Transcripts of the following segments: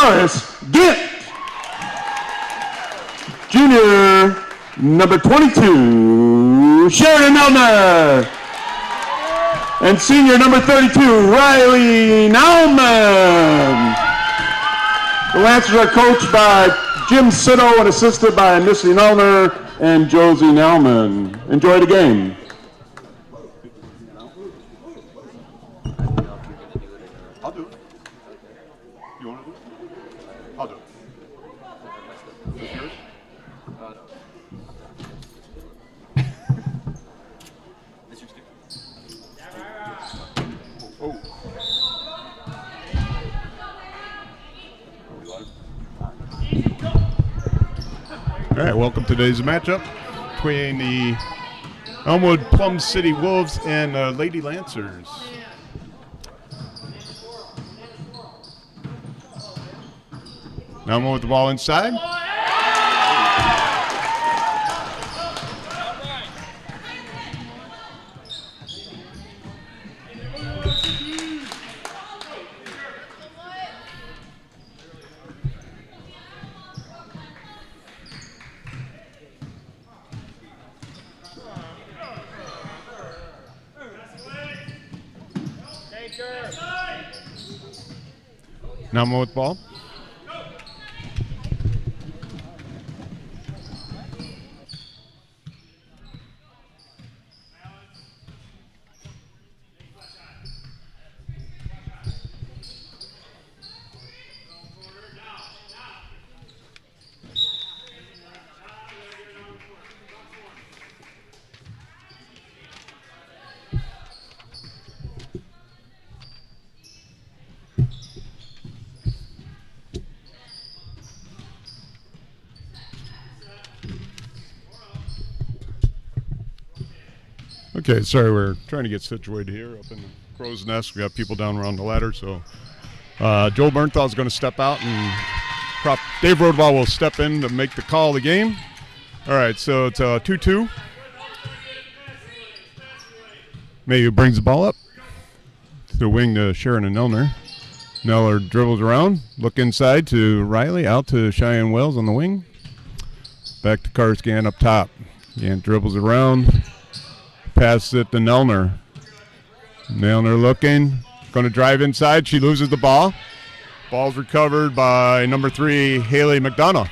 Doris Gint. Junior number 22, Sheridan Elmer. And senior number 32, Riley Nauman. The Lancers are coached by Jim Sitto and assisted by Missy Nelner and Josie Nauman. Enjoy the game. I'll do it. You want to do it? I'll do it. Is this yours? It's your stick. Oh. All right, welcome to today's matchup between the Elmwood Plum City Wolves and Lady Lancers. Elmwood with the ball inside. Now more with the ball. Okay, sorry, we're trying to get situated here up in the crow's nest. We got people down around the ladder, so Joe Bernthal is going to step out, and Dave Rodeball will step in to make the call of the game. All right, so it's 2-2. Mayhew brings the ball up to the wing to Sheridan Nelner. Nelner dribbles around, look inside to Riley, out to Cheyenne Wells on the wing. Back to Carscan up top. Again, dribbles around. Passes it to Nelner. Nelner looking, going to drive inside. She loses the ball. Ball's recovered by number 3, Haley McDonough.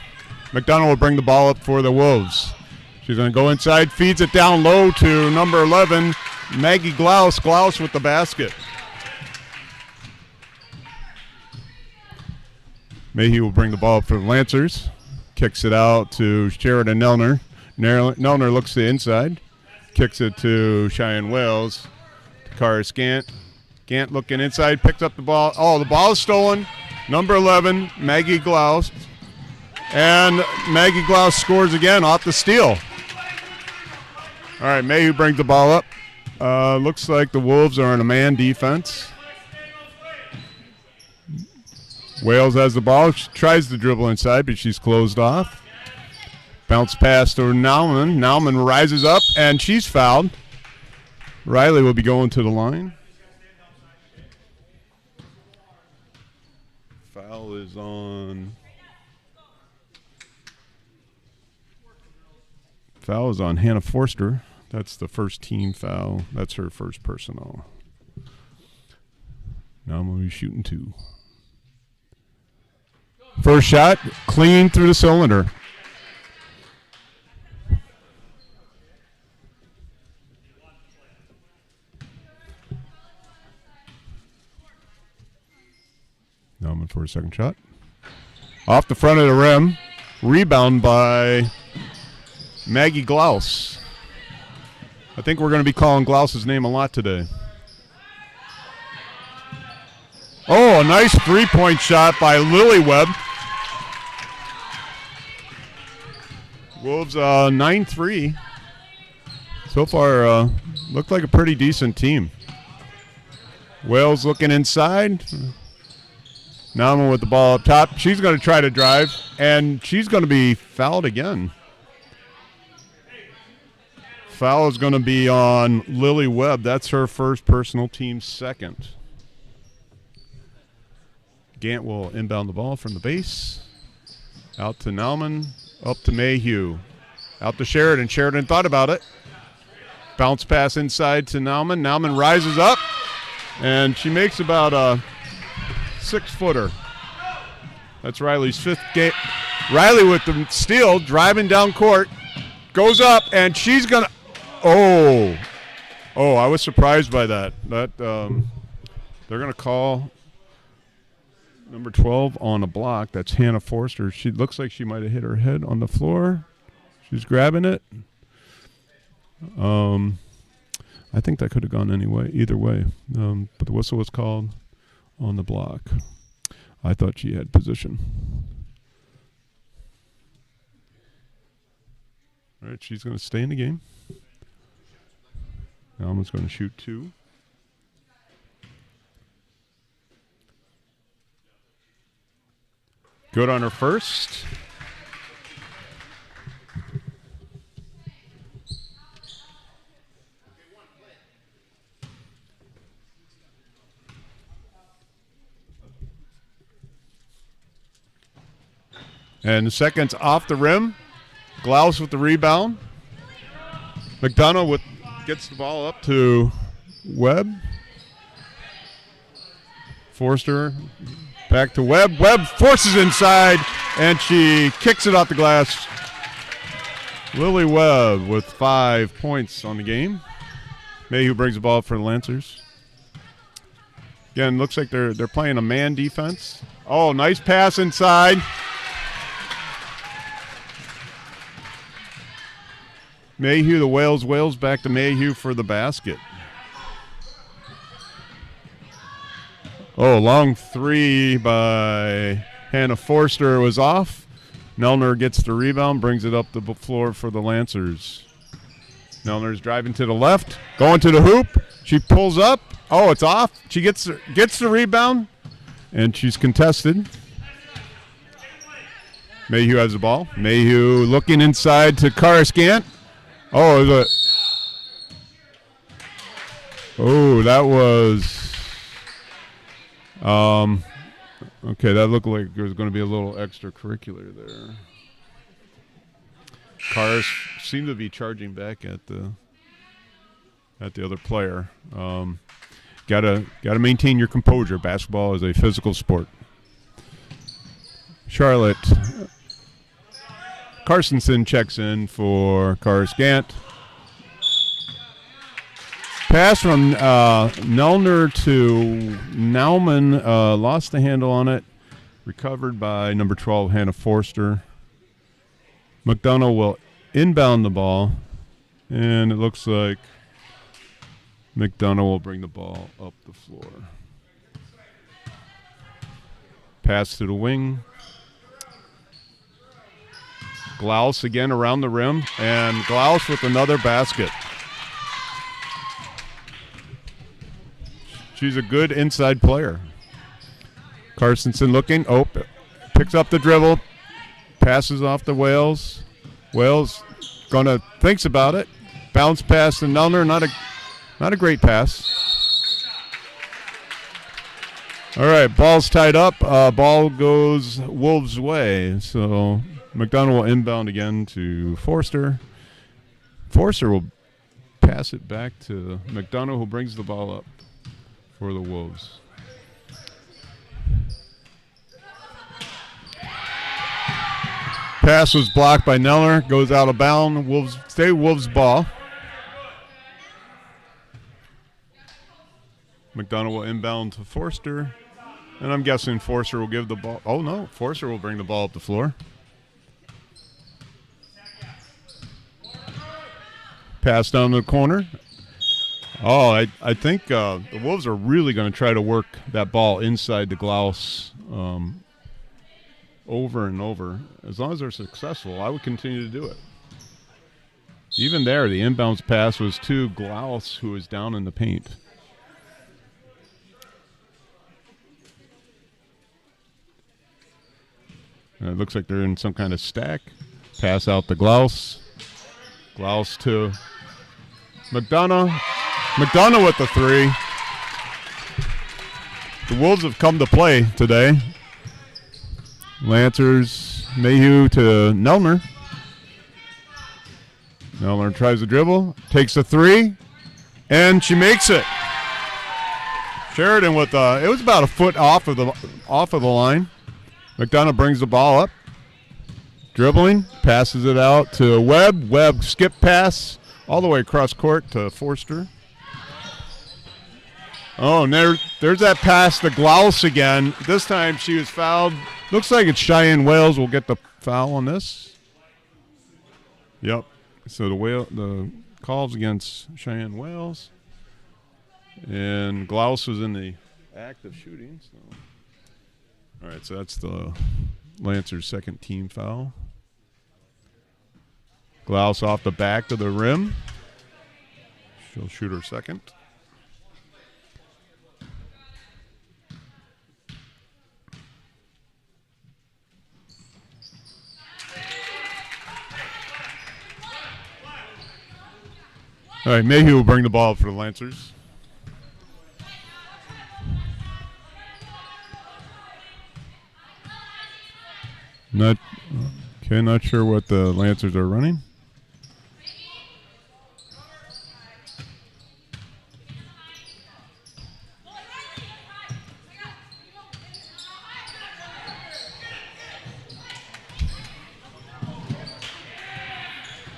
McDonough will bring the ball up for the Wolves. She's going to go inside, feeds it down low to number 11, Maggie Glaus. Glaus with the basket. Mayhew will bring the ball up for the Lancers. Kicks it out to Sheridan Nelner. Nelner looks to the inside. Kicks it to Cheyenne Wells. Kara Gant. Gant looking inside, picks up the ball. Oh, the ball is stolen. Number 11, Maggie Glaus. And Maggie Glaus scores again off the steal. All right, Mayhew brings the ball up. Looks like the Wolves are in a man defense. Wales has the ball. She tries to dribble inside, but she's closed off. Bounce pass to Nauman. Nauman rises up, and she's fouled. Riley will be going to the line. Foul is on. Foul is on Hannah Forster. That's the first team foul. That's her first personal. Nauman will be shooting 2. First shot, clean through the cylinder. Nauman for a second shot. Off the front of the rim. Rebound by Maggie Glaus. I think we're going to be calling Glaus's name a lot today. Oh, a nice three-point shot by Lily Webb. Wolves 9-3. So far, looked like a pretty decent team. Wales looking inside. Nauman with the ball up top. She's going to try to drive, and she's going to be fouled again. Foul is going to be on Lily Webb. That's her first personal, team second. Gant will inbound the ball from the base. Out to Nauman, up to Mayhew. Out to Sheridan. Sheridan thought about it. Bounce pass inside to Nauman. Nauman rises up, and she makes about a 6-footer. That's Riley's 5th game. Riley with the steal, driving down court, goes up, and she's going to – Oh, I was surprised by that. They're going to call number 12 on a block. That's Hannah Forster. She looks like she might have hit her head on the floor. She's grabbing it. I think that could have gone either way. But the whistle was called on the block. I thought she had position. All right, she's going to stay in the game. Alma's going to shoot 2. Good on her first. And the second's off the rim. Glaus with the rebound. McDonough gets the ball up to Webb. Forster back to Webb. Webb forces inside, and she kicks it off the glass. Lily Webb with 5 points on the game. Mayhew brings the ball up for the Lancers. Again, looks like they're playing a man defense. Oh, nice pass inside. Mayhew, the Wales back to Mayhew for the basket. Oh, long 3 by Hannah Forster was off. Nelner gets the rebound, brings it up the floor for the Lancers. Nelner's driving to the left, going to the hoop. She pulls up. Oh, it's off. She gets the rebound, and she's contested. Mayhew has the ball. Mayhew looking inside to Karskant. Oh, that was okay, that looked like there was going to be a little extracurricular there. Cars seem to be charging back at the other player. Gotta maintain your composure. Basketball is a physical sport. Charlotte Carstensen checks in for Karskant. Pass from Nelner to Nauman. Lost the handle on it. Recovered by number 12, Hannah Forster. McDonough will inbound the ball. And it looks like McDonough will bring the ball up the floor. Pass to the wing. Glaus again around the rim, and Glaus with another basket. She's a good inside player. Carstensen looking, picks up the dribble, passes off to Wales. Wales thinks about it, bounce pass to Nelner, not a great pass. All right, ball's tied up. Ball goes Wolves' way, so McDonough will inbound again to Forster. Forster will pass it back to McDonough, who brings the ball up for the Wolves. Pass was blocked by Nelner, goes out of bounds. Wolves ball. McDonough will inbound to Forster, and I'm guessing Forster will give the ball. Oh no, Forster will bring the ball up the floor. Pass down to the corner. Oh, I think the Wolves are really going to try to work that ball inside the Glaus over and over. As long as they're successful, I would continue to do it. Even there, the inbounds pass was to Glaus, who was down in the paint. And it looks like they're in some kind of stack. Pass out to Glaus. Glaus to McDonough. McDonough with the 3. The Wolves have come to play today. Lancers, Mayhew to Nelner. Nelner tries to dribble, takes a three, and she makes it. Sheridan with it was about a foot off of the line. McDonough brings the ball up, dribbling, passes it out to Webb. Webb skip pass all the way across court to Forster. Oh, and there's that pass to Glaus again. This time she was fouled. Looks like it's Cheyenne Wales will get the foul on this. Yep. So the calls against Cheyenne Wales. And Glaus was in the act of shooting. So. All right, so that's the Lancers' second team foul. Glaus off the back of the rim. She'll shoot her second. All right, Mayhew will bring the ball up for the Lancers. Not sure what the Lancers are running.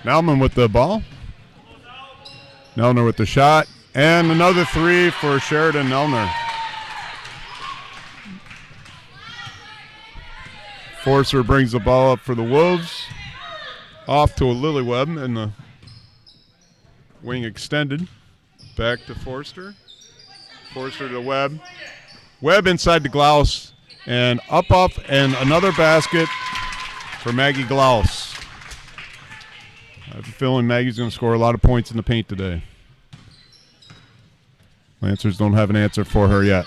Nauman with the ball. Nelner with the shot. And another three for Sheridan Nelner. Forster brings the ball up for the Wolves. Off to a Lillyweb and the wing extended. Back to Forster. Forster to Webb. Webb inside to Glaus. And up, and another basket for Maggie Glaus. I have a feeling Maggie's going to score a lot of points in the paint today. Lancers don't have an answer for her yet.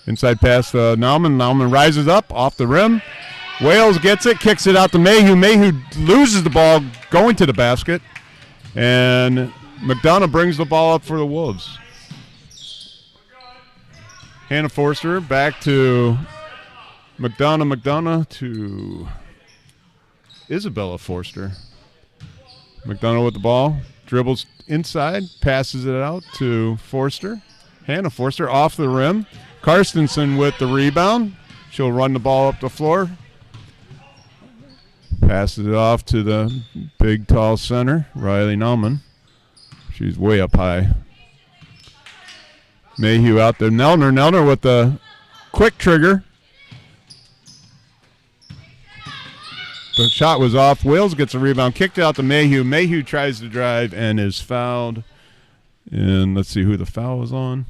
Inside pass to Nauman. Nauman rises up off the rim. Wales gets it, kicks it out to Mayhew. Mayhew loses the ball going to the basket. And McDonough brings the ball up for the Wolves. Hannah Forster back to McDonough. McDonough to Isabella Forster. McDonough with the ball. Dribbles inside, passes it out to Forster. Hannah Forster off the rim. Karstensen with the rebound. She'll run the ball up the floor. Passes it off to the big, tall center, Riley Nauman. She's way up high. Mayhew out there. Nelner with the quick trigger. The shot was off. Wales gets a rebound. Kicked out to Mayhew. Mayhew tries to drive and is fouled. And let's see who the foul is on.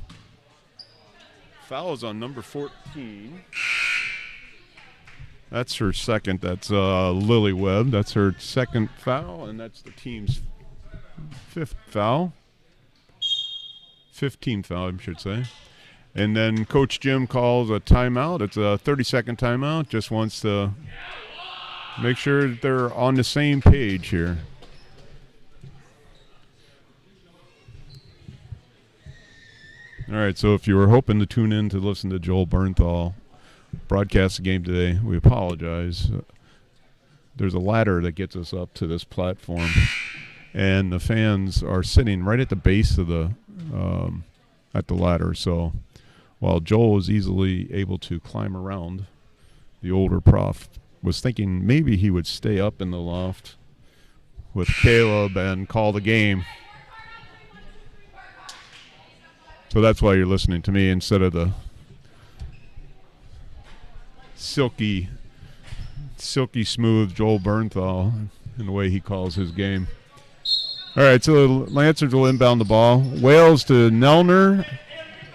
Foul is on number 14. That's her second. That's Lily Webb. That's her second foul, and that's the team's fifth foul. 15th foul, I should say. And then Coach Jim calls a timeout. It's a 30-second timeout. Just wants to make sure that they're on the same page here. All right, so if you were hoping to tune in to listen to Joel Bernthal broadcast the game today, we apologize. There's a ladder that gets us up to this platform, and the fans are sitting right at the base of the ladder. So while Joel was easily able to climb around, the older prof was thinking maybe he would stay up in the loft with Caleb and call the game. So that's why you're listening to me instead of the silky smooth Joel Bernthal in the way he calls his game. All right, so the Lancers will inbound the ball. Wales to Nelner,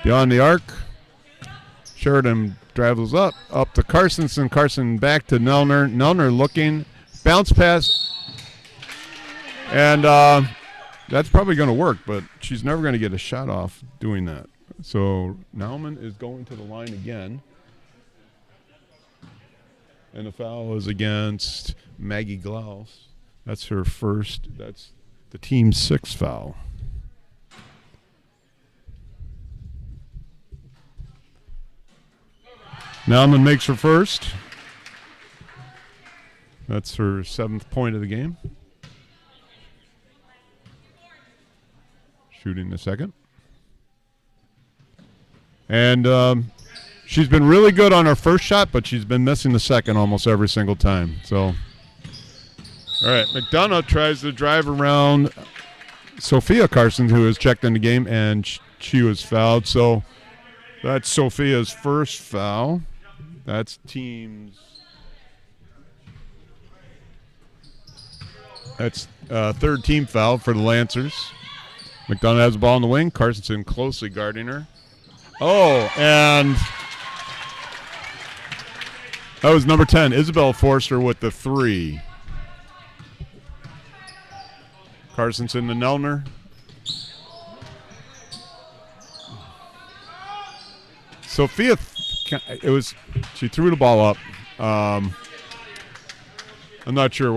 beyond the arc. Sheridan travels up to Carstensen. Carson back to Nelner. Nelner looking, bounce pass, and that's probably going to work, but she's never going to get a shot off doing that. So Nauman is going to the line again. And the foul is against Maggie Glaus. That's her first. That's the team's sixth foul. Nauman makes her first. That's her 7th point of the game. Shooting the second. And she's been really good on her first shot, but she's been missing the second almost every single time. So, all right, McDonough tries to drive around Sophia Carson, who has checked in the game, and she was fouled. So that's Sophia's first foul. That's team's. That's third team foul for the Lancers. McDonough has the ball in the wing. Carstensen closely guarding her. Oh, and that was number 10, Isabel Forster with the 3. Carstensen to Nelner. Sophia, she threw the ball up. I'm not sure. It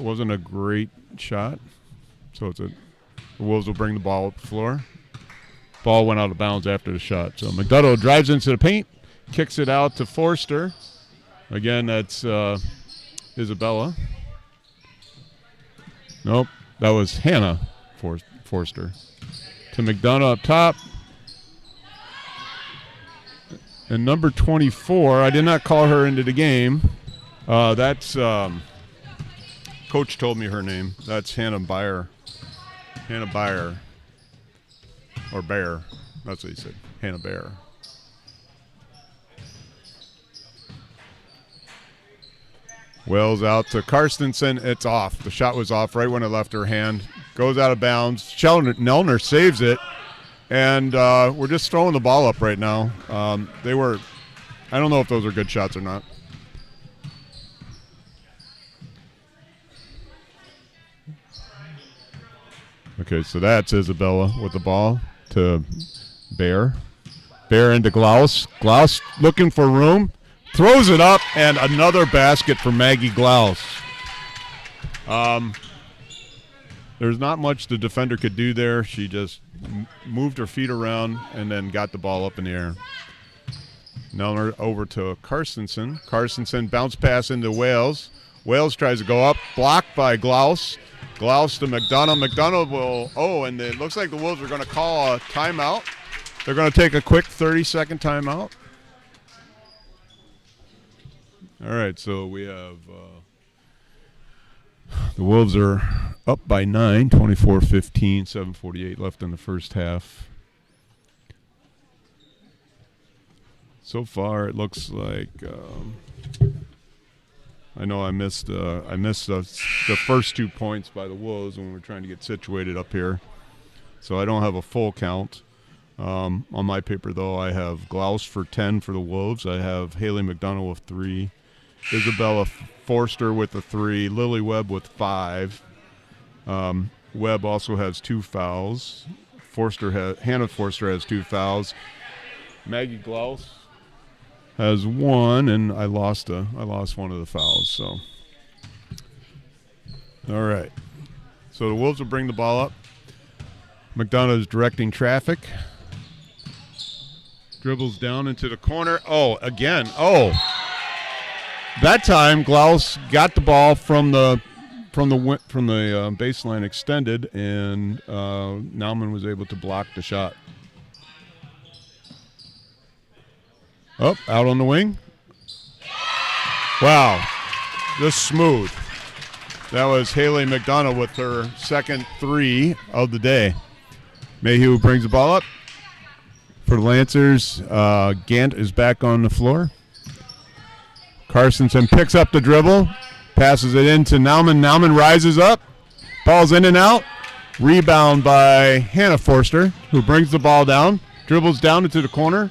wasn't a great shot. So the Wolves will bring the ball up the floor. Ball went out of bounds after the shot. So McDonough drives into the paint, kicks it out to Forster. Again, that's Isabella. Nope, that was Hannah Forster. To McDonough up top. And number 24, I did not call her into the game. That's Coach told me her name. That's Hannah Beyer. Hannah Beyer. Or Bear. That's what he said. Hannah Bear. Wells out to Carstensen. It's off. The shot was off right when it left her hand. Goes out of bounds. Nelner saves it. And we're just throwing the ball up right now. I don't know if those are good shots or not. Okay, so that's Isabella with the ball to Bear. Bear into Glaus. Glaus looking for room. Throws it up, and another basket for Maggie Glaus. There's not much the defender could do there. She just moved her feet around and then got the ball up in the air. Nelner over to Carstensen. Carstensen bounce pass into Wales. Wales tries to go up, blocked by Glaus. Glaus to McDonough. McDonough will, and it looks like the Wolves are going to call a timeout. They're going to take a quick 30-second timeout. All right, so we have the Wolves are up by 9, 24-15, 7:48 left in the first half. So far, it looks like I know I missed the first 2 points by the Wolves when we were trying to get situated up here, so I don't have a full count. On my paper, though, I have Glaus for 10 for the Wolves. I have Haley McDonough with 3. Isabella Forster with a 3, Lily Webb with 5. Webb also has 2 fouls. Hannah Forster has 2 fouls. Maggie Glaus has 1, and I lost one of the fouls. So, all right. So the Wolves will bring the ball up. McDonough is directing traffic. Dribbles down into the corner. Oh, again. Oh. That time, Glaus got the ball from the baseline extended, and Nauman was able to block the shot. Oh, out on the wing. Wow, just smooth. That was Haley McDonough with her second 3 of the day. Mayhew brings the ball up for the Lancers. Gant is back on the floor. Carstensen picks up the dribble, passes it into Nauman. Nauman rises up, ball's in and out. Rebound by Hannah Forster, who brings the ball down, dribbles down into the corner.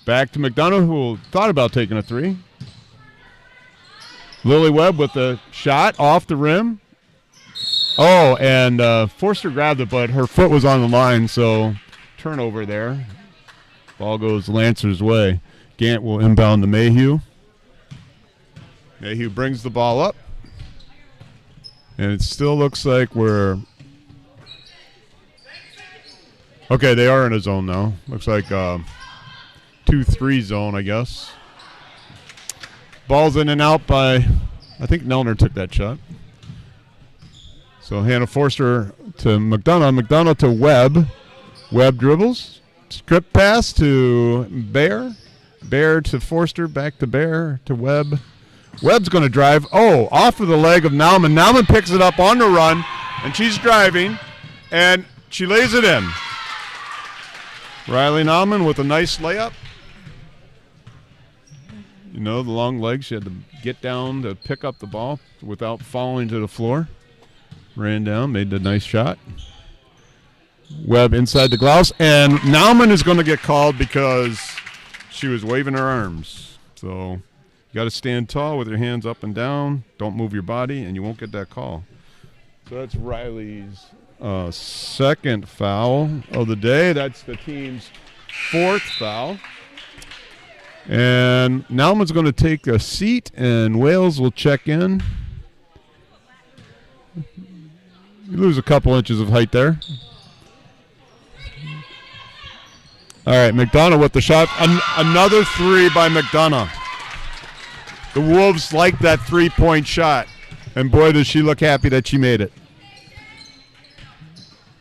Back to McDonough, who thought about taking a 3. Lily Webb with a shot off the rim. Oh, and Forster grabbed it, but her foot was on the line, so turnover there. Ball goes Lancers' way. Gant will inbound to Mayhew. Mayhew brings the ball up. And it still looks like we're... Okay, they are in a zone now. Looks like 2-3 zone, I guess. Ball's in and out by, I think Nelner took that shot. So Hannah Forster to McDonough. McDonough to Webb. Webb dribbles. Script pass to Bear. Bear to Forster. Back to Bear to Webb. Webb's going to drive. Oh, off of the leg of Nauman. Nauman picks it up on the run, and she's driving, and she lays it in. Riley Nauman with a nice layup. You know, the long legs. She had to get down to pick up the ball without falling to the floor. Ran down, made the nice shot. Webb inside the glouse, and Nauman is going to get called because she was waving her arms. So you got to stand tall with your hands up and down. Don't move your body, and you won't get that call. So that's Riley's second foul of the day. That's the team's fourth foul. And Nauman's going to take a seat, and Wales will check in. You lose a couple inches of height there. All right, McDonough with the shot. Another three by McDonough. The Wolves like that three-point shot. And boy, does she look happy that she made it.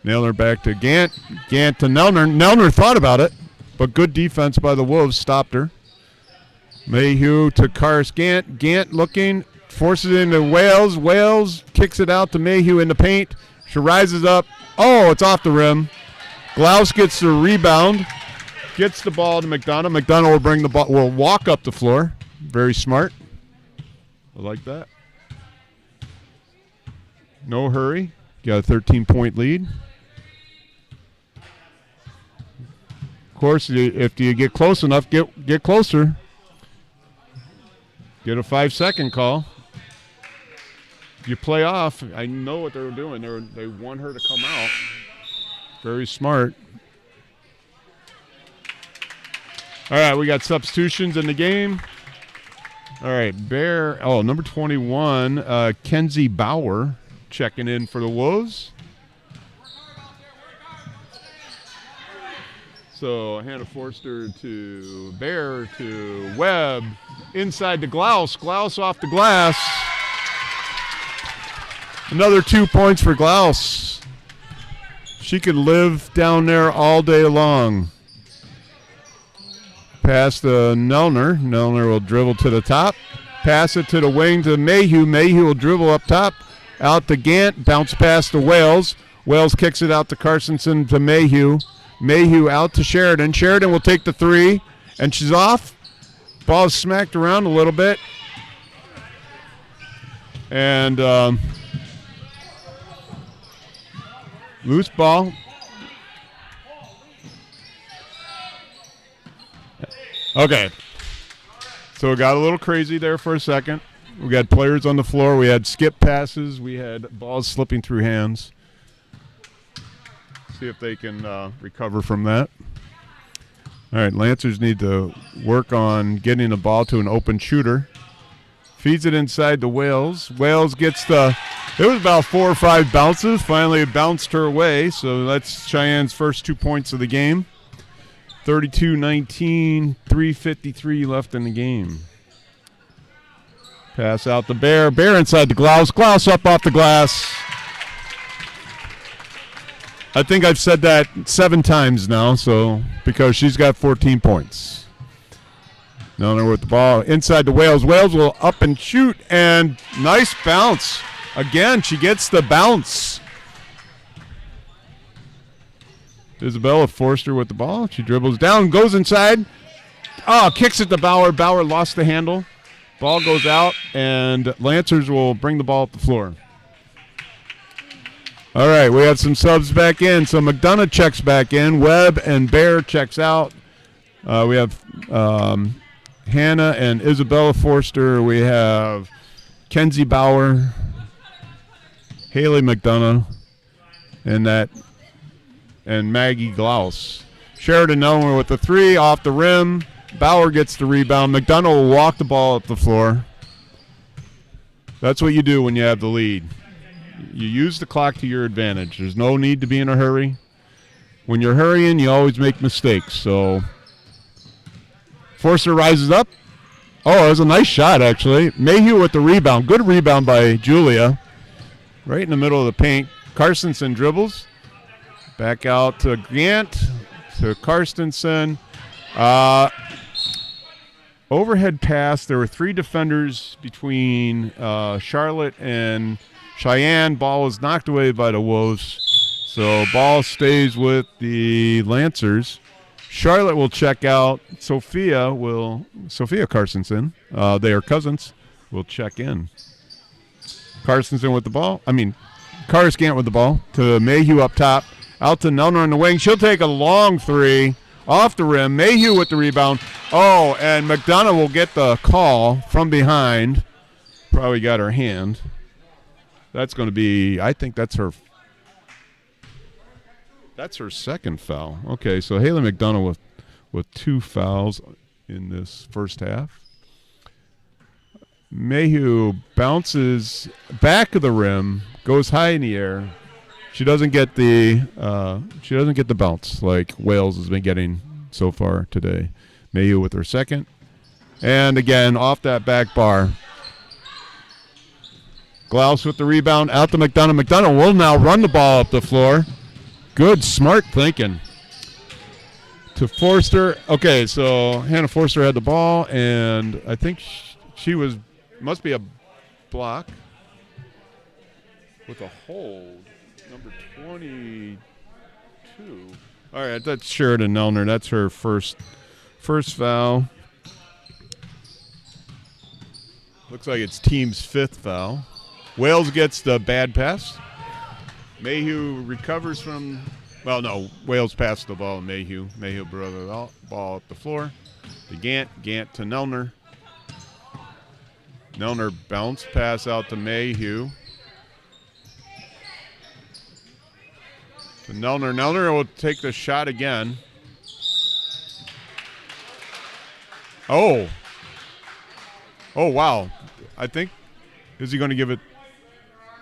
Naylor back to Gant. Gant to Nelner. Nelner thought about it, but good defense by the Wolves stopped her. Mayhew to Karis Gant. Gant looking. Forces it into Wales. Wales kicks it out to Mayhew in the paint. She rises up. Oh, it's off the rim. Glaus gets the rebound. Gets the ball to McDonough. McDonough will bring the ball. Will walk up the floor. Very smart. I like that. No hurry. Got a 13-point lead. Of course, if you get close enough, get closer. Get a 5-second call. You play off. I know what they were doing. They want her to come out. Very smart. All right, we got substitutions in the game. All right, Bear. Oh, number 21, Kenzie Bauer checking in for the Wolves. So Hannah Forster to Bear to Webb. Inside to Glaus. Glaus off the glass. Another 2 points for Glaus. She could live down there all day long. Pass to Nelner. Nelner will dribble to the top. Pass it to the wing to Mayhew. Mayhew will dribble up top. Out to Gant. Bounce pass to Wales. Wales kicks it out to Carsonson to Mayhew. Mayhew out to Sheridan. Sheridan will take the three, and she's off. Ball's smacked around a little bit. And loose ball. Okay. So it got a little crazy there for a second. We got players on the floor. We had skip passes. We had balls slipping through hands. See if they can recover from that. All right, Lancers need to work on getting the ball to an open shooter. Feeds it inside to Wales. Wales gets it was about 4 or 5 bounces. Finally, it bounced her way. So that's Cheyenne's first 2 points of the game. 32-19, 3:53 left in the game. Pass out to Bear. Bear inside the Glaus. Glaus up off the glass. I think I've said that 7 times now, so because she's got 14 points. Nelner with the ball inside to Wales. Wales will up and shoot, and nice bounce. Again, she gets the bounce. Isabella Forster with the ball. She dribbles down, goes inside. Oh, kicks it to Bauer. Bauer lost the handle. Ball goes out, and Lancers will bring the ball up the floor. All right, we have some subs back in. So McDonough checks back in. Webb and Bear checks out. We have Hannah and Isabella Forster. We have Kenzie Bauer, Haley McDonough, and Maggie Glaus. Sheridan Elmwood with the 3 off the rim. Bauer gets the rebound. McDonough will walk the ball up the floor. That's what you do when you have the lead. You use the clock to your advantage. There's no need to be in a hurry. When you're hurrying, you always make mistakes. So Forster rises up. Oh, it was a nice shot, actually. Mayhew with the rebound. Good rebound by Julia. Right in the middle of the paint. Carstensen dribbles. Back out to Gant, to Carstensen. Overhead pass. There were 3 defenders between Charlotte and Cheyenne. Ball was knocked away by the Wolves. So ball stays with the Lancers. Charlotte will check out. Sophia Carstensen, they are cousins, will check in. Carstensen with the ball. Carscant with the ball to Mayhew up top. Out to Nelner on the wing. She'll take a long 3 off the rim. Mayhew with the rebound. Oh, and McDonough will get the call from behind. Probably got her hand. That's going to be, I think that's her second foul. Okay, so Haley McDonough with 2 fouls in this first half. Mayhew bounces back of the rim, goes high in the air. She doesn't get the bounce like Wales has been getting so far today. Mayhew with her second. And again, off that back bar. Glaus with the rebound, out to McDonough. McDonough will now run the ball up the floor. Good, smart thinking. To Forster. Okay, so Hannah Forster had the ball, and I think she must be a block with a hold. Number 22. All right, that's Sheridan Nelner. That's her first foul. Looks like it's team's 5th foul. Wales gets the bad pass. Mayhew recovers from, Wales passed the ball to Mayhew. Mayhew brought the ball up the floor to Gant. Gant to Nelner. Nelner bounce pass out to Mayhew. To Nelner. Nelner will take the shot again. Oh, wow. I think, is he going to give it?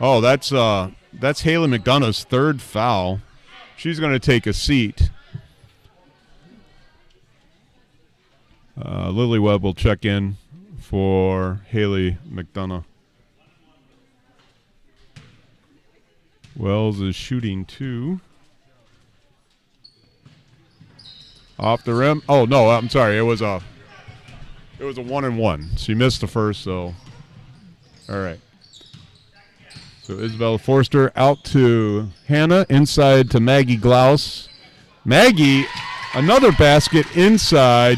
Oh, that's Haley McDonough's 3rd foul. She's going to take a seat. Lily Webb will check in for Haley McDonough. Wells is shooting 2. Off the rim. Oh, no, I'm sorry. It was a 1-and-1. She missed the first, so. All right. So Isabella Forster out to Hannah, inside to Maggie Glaus. Maggie, another basket inside.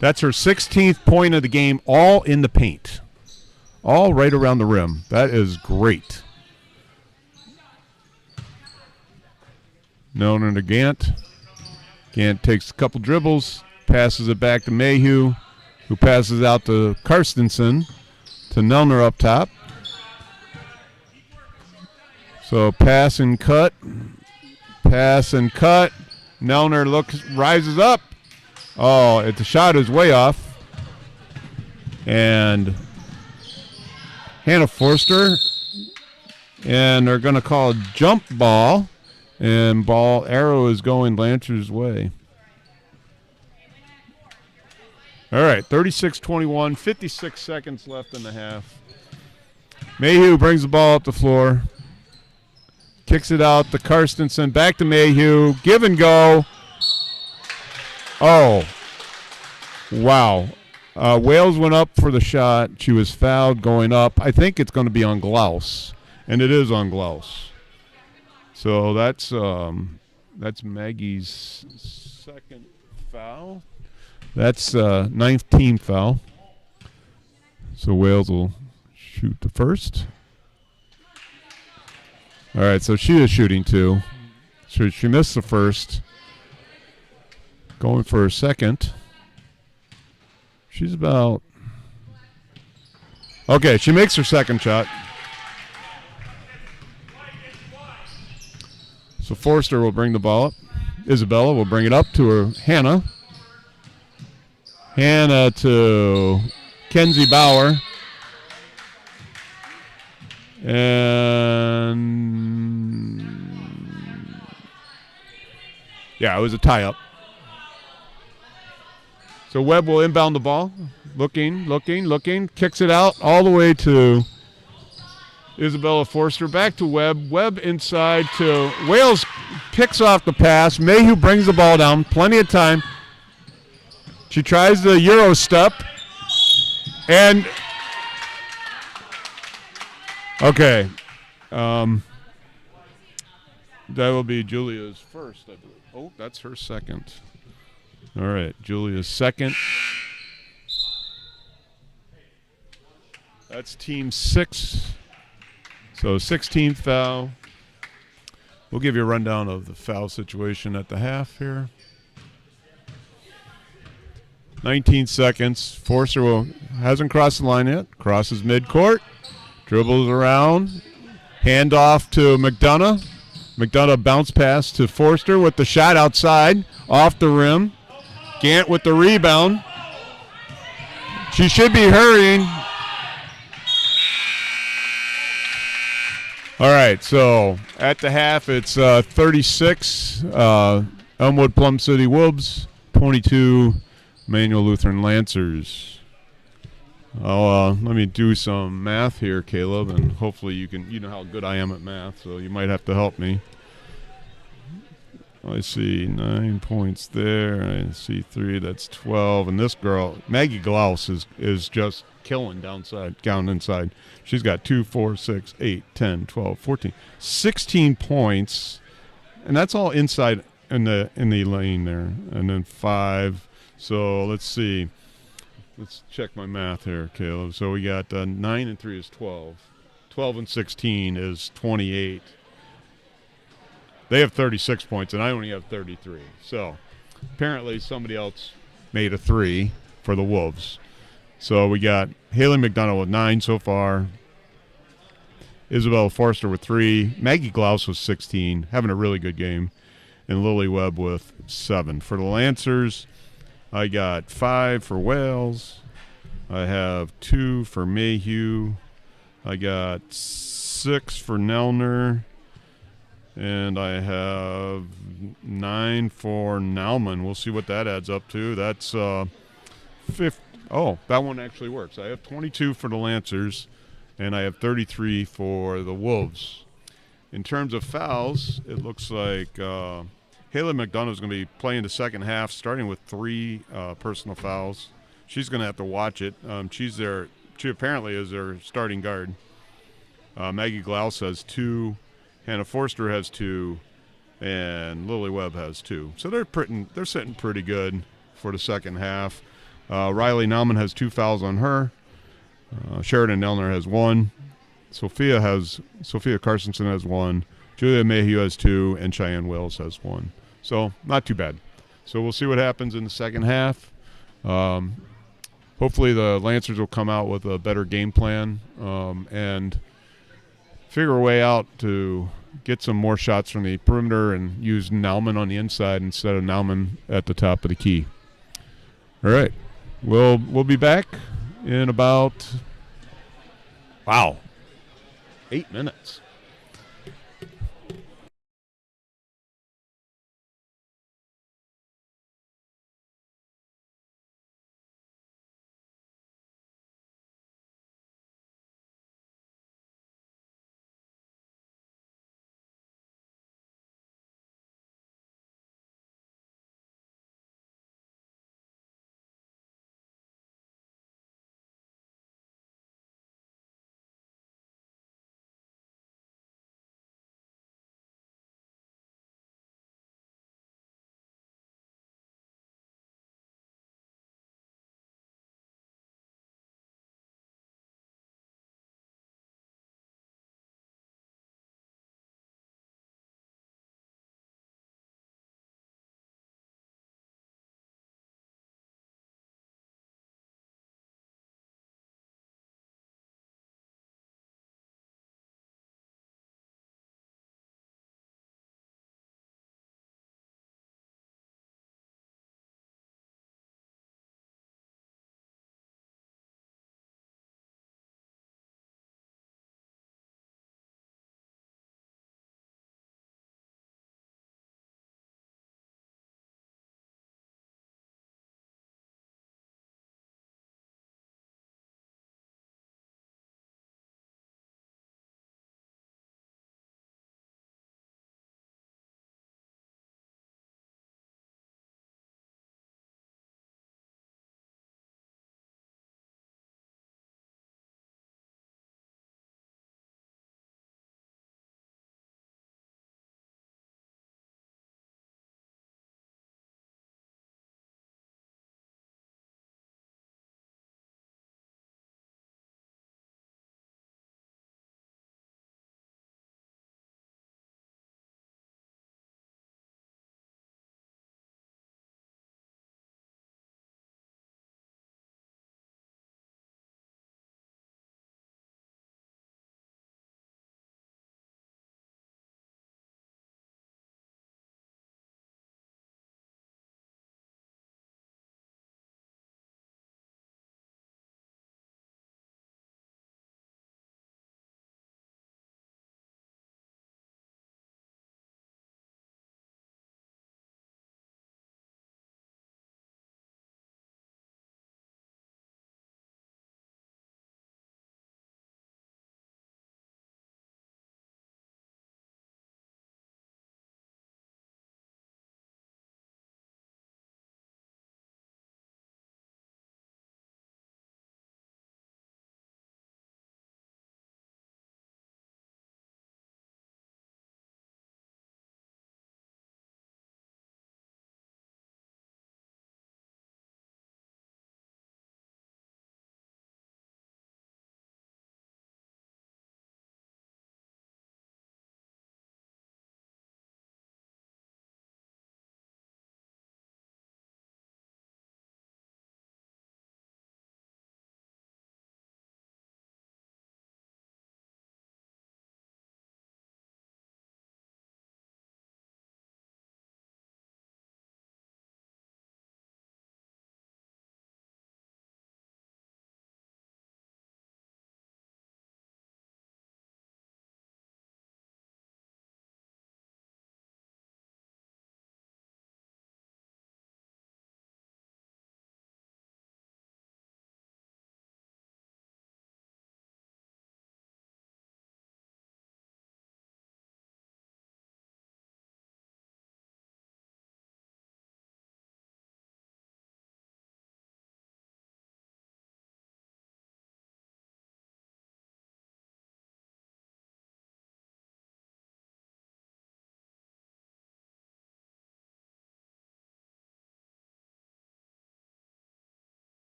That's her 16th point of the game, all in the paint. All right around the rim. That is great. Nelner to Gant. Gant takes a couple dribbles, passes it back to Mayhew, who passes out to Carstensen. To Nelner up top. So pass and cut. Nelner rises up. Oh, the shot is way off. And Hannah Forster. And they're going to call a jump ball. And ball arrow is going Lancers' way. All right, 36-21, 56 seconds left in the half. Mayhew brings the ball up the floor. Kicks it out to Carstensen. Back to Mayhew. Give and go. Oh, wow. Wales went up for the shot. She was fouled going up. I think it's going to be on Glaus, and it is on Glaus. So that's Maggie's 2nd foul. That's 9th team foul. So Wales will shoot the first. All right, so she is shooting 2. So she missed the first. Going for her second. She's about... Okay, she makes her second shot. So Forster will bring the ball up. Isabella will bring it up to her Hannah. Hannah to Kenzie Bauer. And yeah, it was a tie-up. So Webb will inbound the ball. Looking, kicks it out all the way to Isabella Forster. Back to Webb. Webb inside to Wales, picks off the pass. Mayhew brings the ball down. Plenty of time. She tries the Euro step. And, okay. That will be Julia's first, I believe. Oh, that's her second. All right, Julia's second. That's team 6. So 16th foul. We'll give you a rundown of the foul situation at the half here. 19 seconds. Forster hasn't crossed the line yet. Crosses midcourt. Dribbles around. Handoff to McDonough. McDonough bounce pass to Forster with the shot outside. Off the rim. Gant with the rebound. She should be hurrying. All right, so at the half, it's 36, Elmwood Plum City Wolves, 22, Immanuel Lutheran Lancers. Let me do some math here, Caleb, and hopefully you know how good I am at math, so you might have to help me. I see 9 points there. I see 3. That's 12. And this girl, Maggie Glaus, is just killing down inside. She's got 2, 4, 6, 8, 10, 12, 14, 16 points, and that's all inside in the lane there. And then 5. So let's see. Let's check my math here, Caleb. So we got 9 and 3 is 12. 12 and 16 is 28. They have 36 points, and I only have 33. So apparently somebody else made a 3 for the Wolves. So we got Haley McDonough with 9 so far. Isabella Forster with 3. Maggie Glaus with 16, having a really good game. And Lily Webb with 7. For the Lancers, I got 5 for Wales. I have 2 for Mayhew. I got 6 for Nelner. And I have 9 for Nauman. We'll see what that adds up to. That's 50. Oh, that one actually works. I have 22 for the Lancers, and I have 33 for the Wolves. In terms of fouls, it looks like Haley McDonough is going to be playing the second half, starting with 3 personal fouls. She's going to have to watch it. She apparently is their starting guard. Maggie Glaus has 2. Hannah Forster has 2, and Lily Webb has 2. So they're sitting pretty good for the second half. Riley Nauman has 2 fouls on her. Sheridan Nelner has 1. Sophia Carsonson has 1. Julia Mayhew has 2, and Cheyenne Wells has 1. So not too bad. So we'll see what happens in the second half. Hopefully the Lancers will come out with a better game plan and figure a way out to get some more shots from the perimeter and use Nauman on the inside instead of Nauman at the top of the key. All right. We'll be back in about, 8 minutes.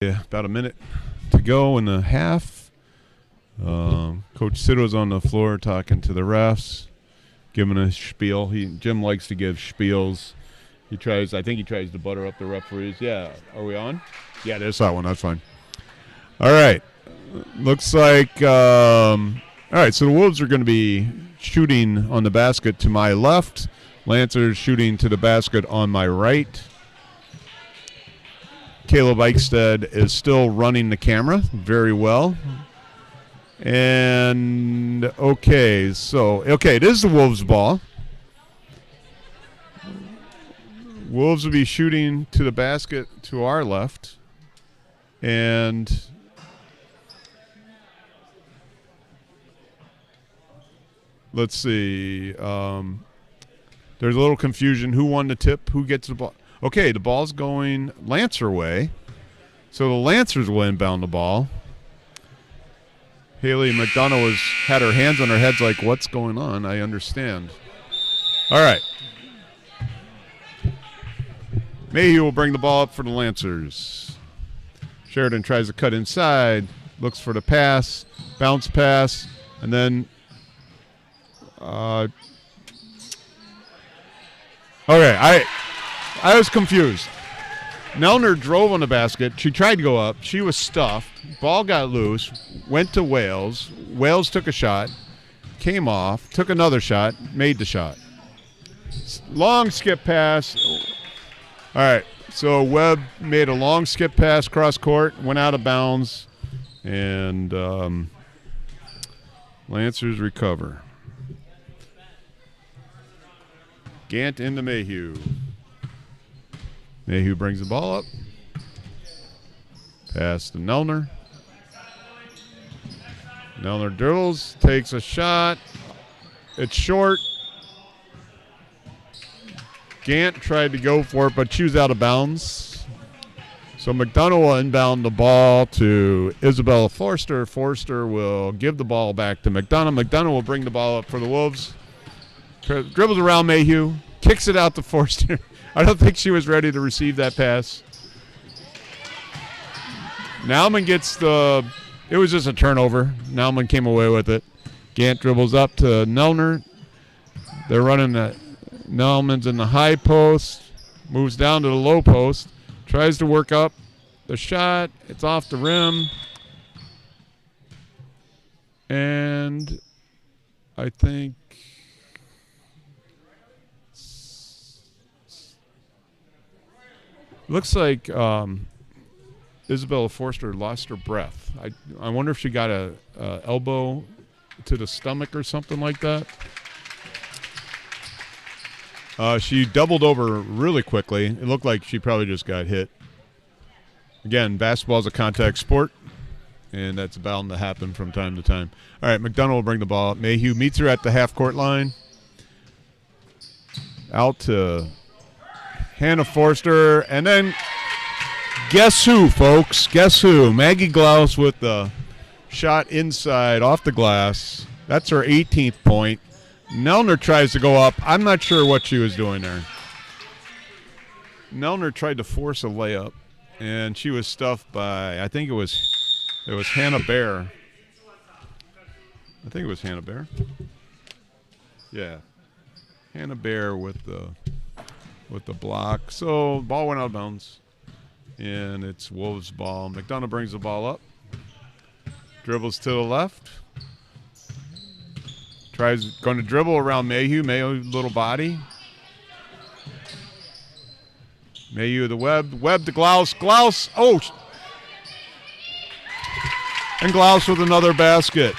About a minute to go in the half. Coach Sido's on the floor talking to the refs, giving a spiel. Jim likes to give spiels. I think he tries to butter up the referees. Yeah, are we on? Yeah, there's that one. That's fine. All right. Looks like, all right, so the Wolves are going to be shooting on the basket to my left. Lancers shooting to the basket on my right. Caleb Eichstead is still running the camera very well. And, okay, it is the Wolves' ball. Wolves will be shooting to the basket to our left. And let's see. There's a little confusion. Who won the tip? Who gets the ball? Okay, the ball's going Lancer way. So the Lancers will inbound the ball. Haley McDonough had her hands on her heads like, what's going on? I understand. All right. Mayhew will bring the ball up for the Lancers. Sheridan tries to cut inside, looks for the pass, bounce pass, and then okay, I was confused. Nelner drove on the basket. She tried to go up. She was stuffed. Ball got loose, went to Wales. Wales took a shot, came off, took another shot, made the shot. Long skip pass. All right, so Webb made a long skip pass cross court, went out of bounds, and Lancers recover. Gant into Mayhew. Mayhew brings the ball up. Pass to Nelner. Nelner dribbles, takes a shot. It's short. Gant tried to go for it, but she was out of bounds. So McDonough will inbound the ball to Isabella Forster. Forster will give the ball back to McDonough. McDonough will bring the ball up for the Wolves. Dribbles around Mayhew, kicks it out to Forster. I don't think she was ready to receive that pass. Nauman gets it was just a turnover. Nauman came away with it. Gant dribbles up to Nelner. They're running the Nauman's in the high post, moves down to the low post, tries to work up the shot. It's off the rim. And I think looks like Isabella Forster lost her breath. I wonder if she got a elbow to the stomach or something like that. She doubled over really quickly. It looked like she probably just got hit. Again, basketball is a contact sport, and that's bound to happen from time to time. All right, McDonough will bring the ball up. Mayhew meets her at the half-court line. Out to Hannah Forster, and then guess who, folks? Guess who? Maggie Glaus with the shot inside off the glass. That's her 18th point. Nelner tries to go up. I'm not sure what she was doing there. Nelner tried to force a layup, and she was stuffed by, I think it was Hannah Bear. I think it was Hannah Bear. Yeah. Hannah Bear with the block. So ball went out of bounds, and it's Wolves' ball. McDonough brings the ball up. Dribbles to the left. Going to dribble around Mayhew. Mayhew, little body. Mayhew to Webb. Webb to Glaus. Glaus. Oh. And Glaus with another basket.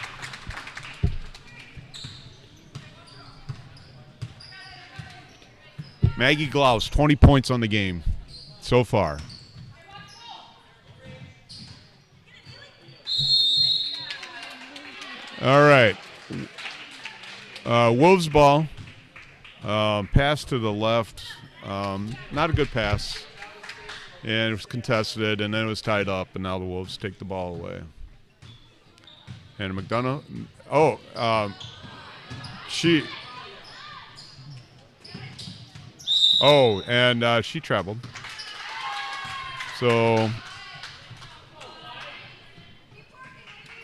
Maggie Glaus, 20 points on the game so far. All right. Wolves ball. Pass to the left. Not a good pass. And it was contested, and then it was tied up, and now the Wolves take the ball away. And McDonough. She traveled. So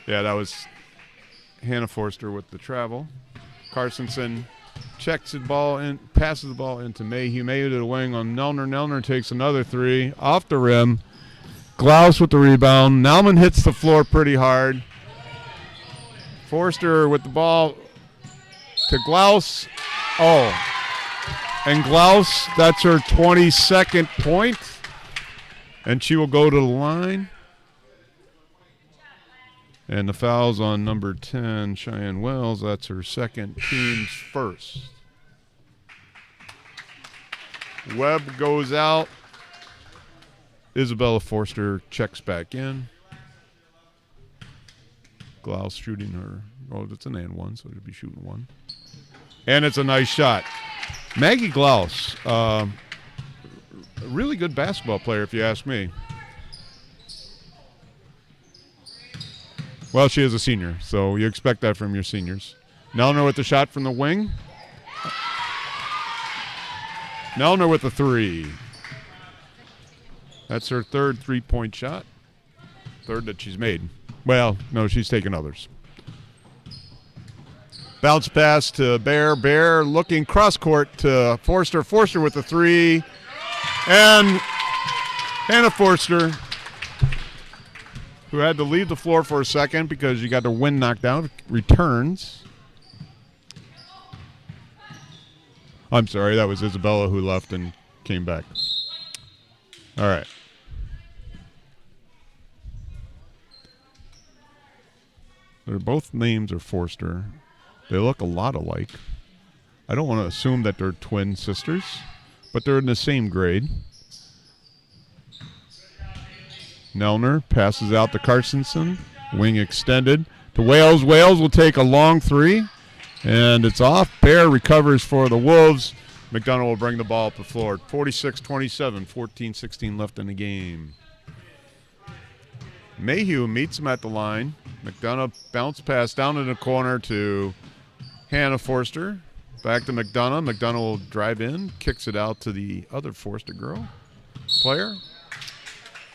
Yeah, that was Hannah Forster with the travel. Carstensen checks the ball in, passes the ball into Mayhew. Mayhew to the wing on Nelner. Nelner takes another three off the rim. Glaus with the rebound. Nauman hits the floor pretty hard. Forster with the ball to Glaus. Oh, and Glaus, that's her 22nd point. And she will go to the line. And the foul's on number 10, Cheyenne Wells. That's her second, team's first. Webb goes out. Isabella Forster checks back in. Glaus shooting her. Oh, it's an and one, so she'll be shooting one. And it's a nice shot. Maggie Glaus, a really good basketball player, if you ask me. Well, she is a senior, so you expect that from your seniors. Nelner with the shot from the wing. Nelner with the three. That's her third three-point shot. Third that she's made. Well, no, she's taken others. Bounce pass to Bear. Bear looking cross-court to Forster. Forster with the three. And Hannah Forster, who had to leave the floor for a second because you got the wind knocked out, returns. I'm sorry, that was Isabella who left and came back. All right. They're both names are Forster. They look a lot alike. I don't want to assume that they're twin sisters, but they're in the same grade. Nelner passes out to Carstensen. Wing extended to Wales. Wales will take a long three, and it's off. Bear recovers for the Wolves. McDonough will bring the ball up the floor. 46-27, 14-16 left in the game. Mayhew meets him at the line. McDonough bounce pass down in the corner to Hannah Forster. Back to McDonough. McDonough will drive in, kicks it out to the other Forster girl player.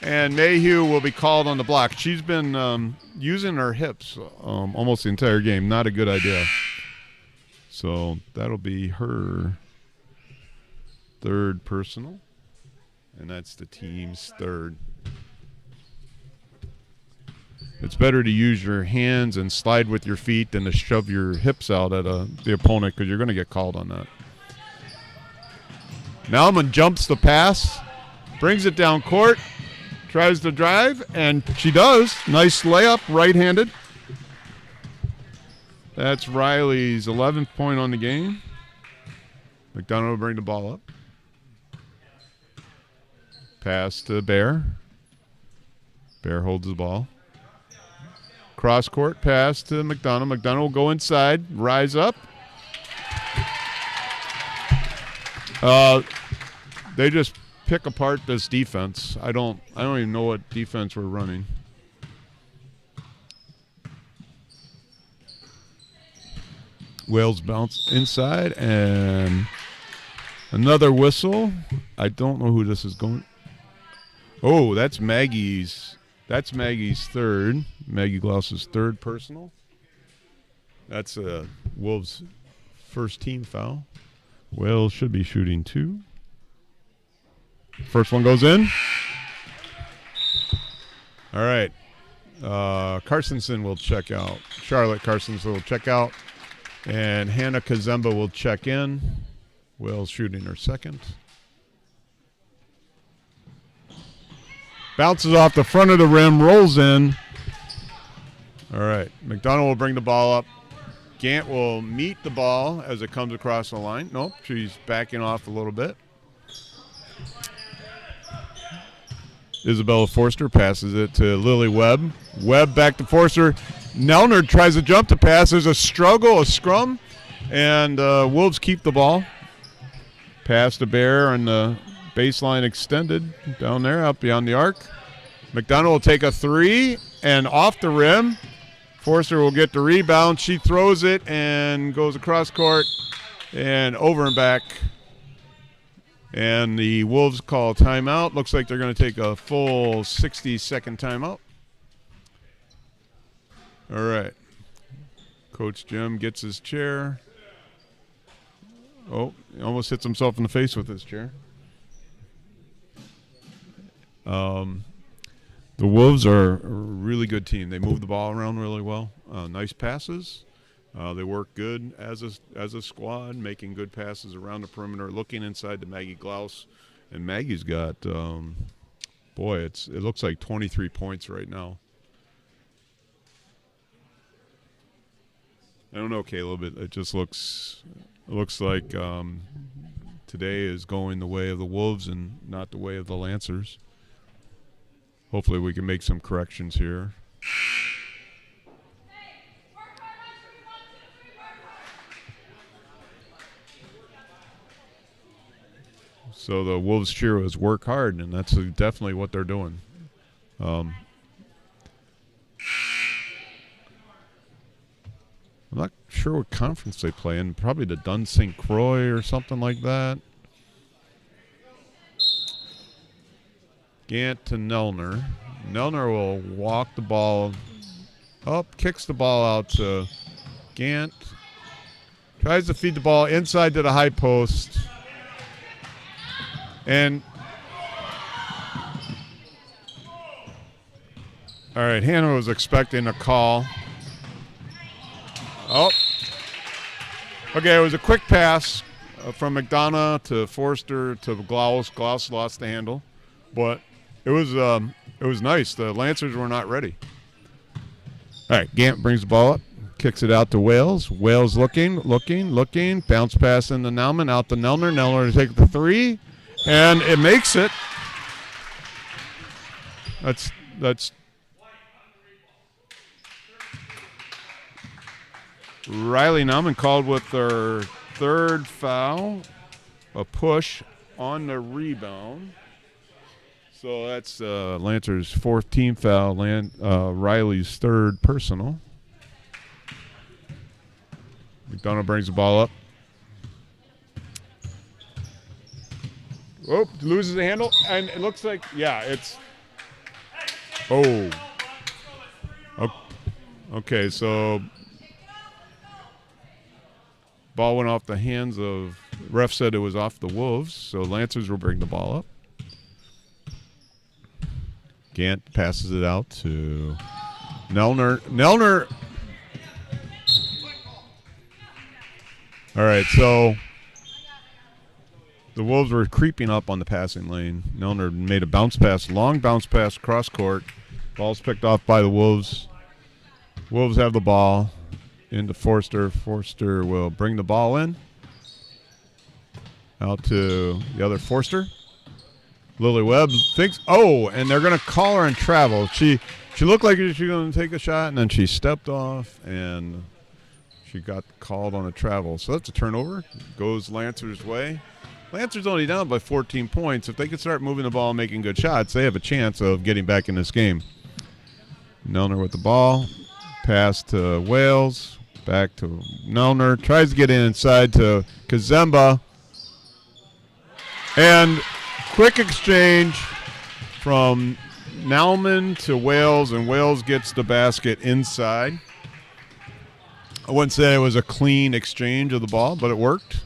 And Mayhew will be called on the block. She's been using her hips almost the entire game. Not a good idea. So that'll be her third personal. And that's the team's third. It's better to use your hands and slide with your feet than to shove your hips out at the opponent because you're going to get called on that. Nauman jumps the pass, brings it down court, tries to drive, and she does. Nice layup, right-handed. That's Riley's 11th point on the game. McDonough will bring the ball up. Pass to Bear. Bear holds the ball. Cross-court pass to McDonough. McDonough will go inside, rise up. They just pick apart this defense. I don't even know what defense we're running. Wales bounce inside and another whistle. I don't know who this is going. Oh, that's Maggie's. That's Maggie's third. Maggie Glaus's third personal. That's a Wolves' first team foul. Wales should be shooting two. First one goes in. All right. Carstensen will check out. Charlotte Carstensen will check out. And Hannah Kazemba will check in. Wales shooting her second. Bounces off the front of the rim, rolls in. All right. McDonough will bring the ball up. Gant will meet the ball as it comes across the line. Nope, she's backing off a little bit. Isabella Forster passes it to Lily Webb. Webb back to Forster. Nelner tries to jump to pass. There's a struggle, a scrum, and Wolves keep the ball. Pass to Bear on the baseline extended down there out beyond the arc. McDonough will take a three and off the rim. Forster will get the rebound. She throws it and goes across court and over and back. And the Wolves call timeout. Looks like they're going to take a full 60-second timeout. All right. Coach Jim gets his chair. Oh, he almost hits himself in the face with his chair. The Wolves are a really good team. They move the ball around really well. Nice passes. They work good as a squad, making good passes around the perimeter, looking inside to Maggie Glaus. And Maggie's got, it looks like 23 points right now. I don't know, Caleb. It just looks like today is going the way of the Wolves and not the way of the Lancers. Hopefully we can make some corrections here. So the Wolves cheer was work hard, and that's definitely what they're doing. I'm not sure what conference they play in. Probably the Dun St. Croix or something like that. Gant to Nelner. Nelner will walk the ball up, kicks the ball out to Gant. Tries to feed the ball inside to the high post. And all right, Hannah was expecting a call. Oh. Okay, it was a quick pass from McDonough to Forster to Glaus. Glaus lost the handle, but it was nice. The Lancers were not ready. All right, Gant brings the ball up, kicks it out to Wales. Wales looking. Bounce pass into Nauman, out to Nelner. Nelner to take the three, and it makes it. That's Riley Nauman called with her third foul, a push on the rebound. So that's Lancer's fourth team foul, Riley's third personal. McDonough brings the ball up. Oh, loses the handle, and it looks like, it's. Oh. Okay, so ball went off the hands of, ref said it was off the Wolves, so Lancers will bring the ball up. Gant passes it out to Nelner. All right, so the Wolves were creeping up on the passing lane. Nelner made a long bounce pass cross court. Ball's picked off by the Wolves. Wolves have the ball into Forster. Forster will bring the ball in. Out to the other Forster. Lily Webb thinks, and they're going to call her in travel. She looked like she was going to take a shot, and then she stepped off, and she got called on a travel. So that's a turnover. Goes Lancers' way. Lancers only down by 14 points. If they can start moving the ball and making good shots, they have a chance of getting back in this game. Nelner with the ball. Pass to Wales. Back to Nelner. Tries to get inside to Kazemba. And quick exchange from Nauman to Wales, and Wales gets the basket inside. I wouldn't say it was a clean exchange of the ball, but it worked.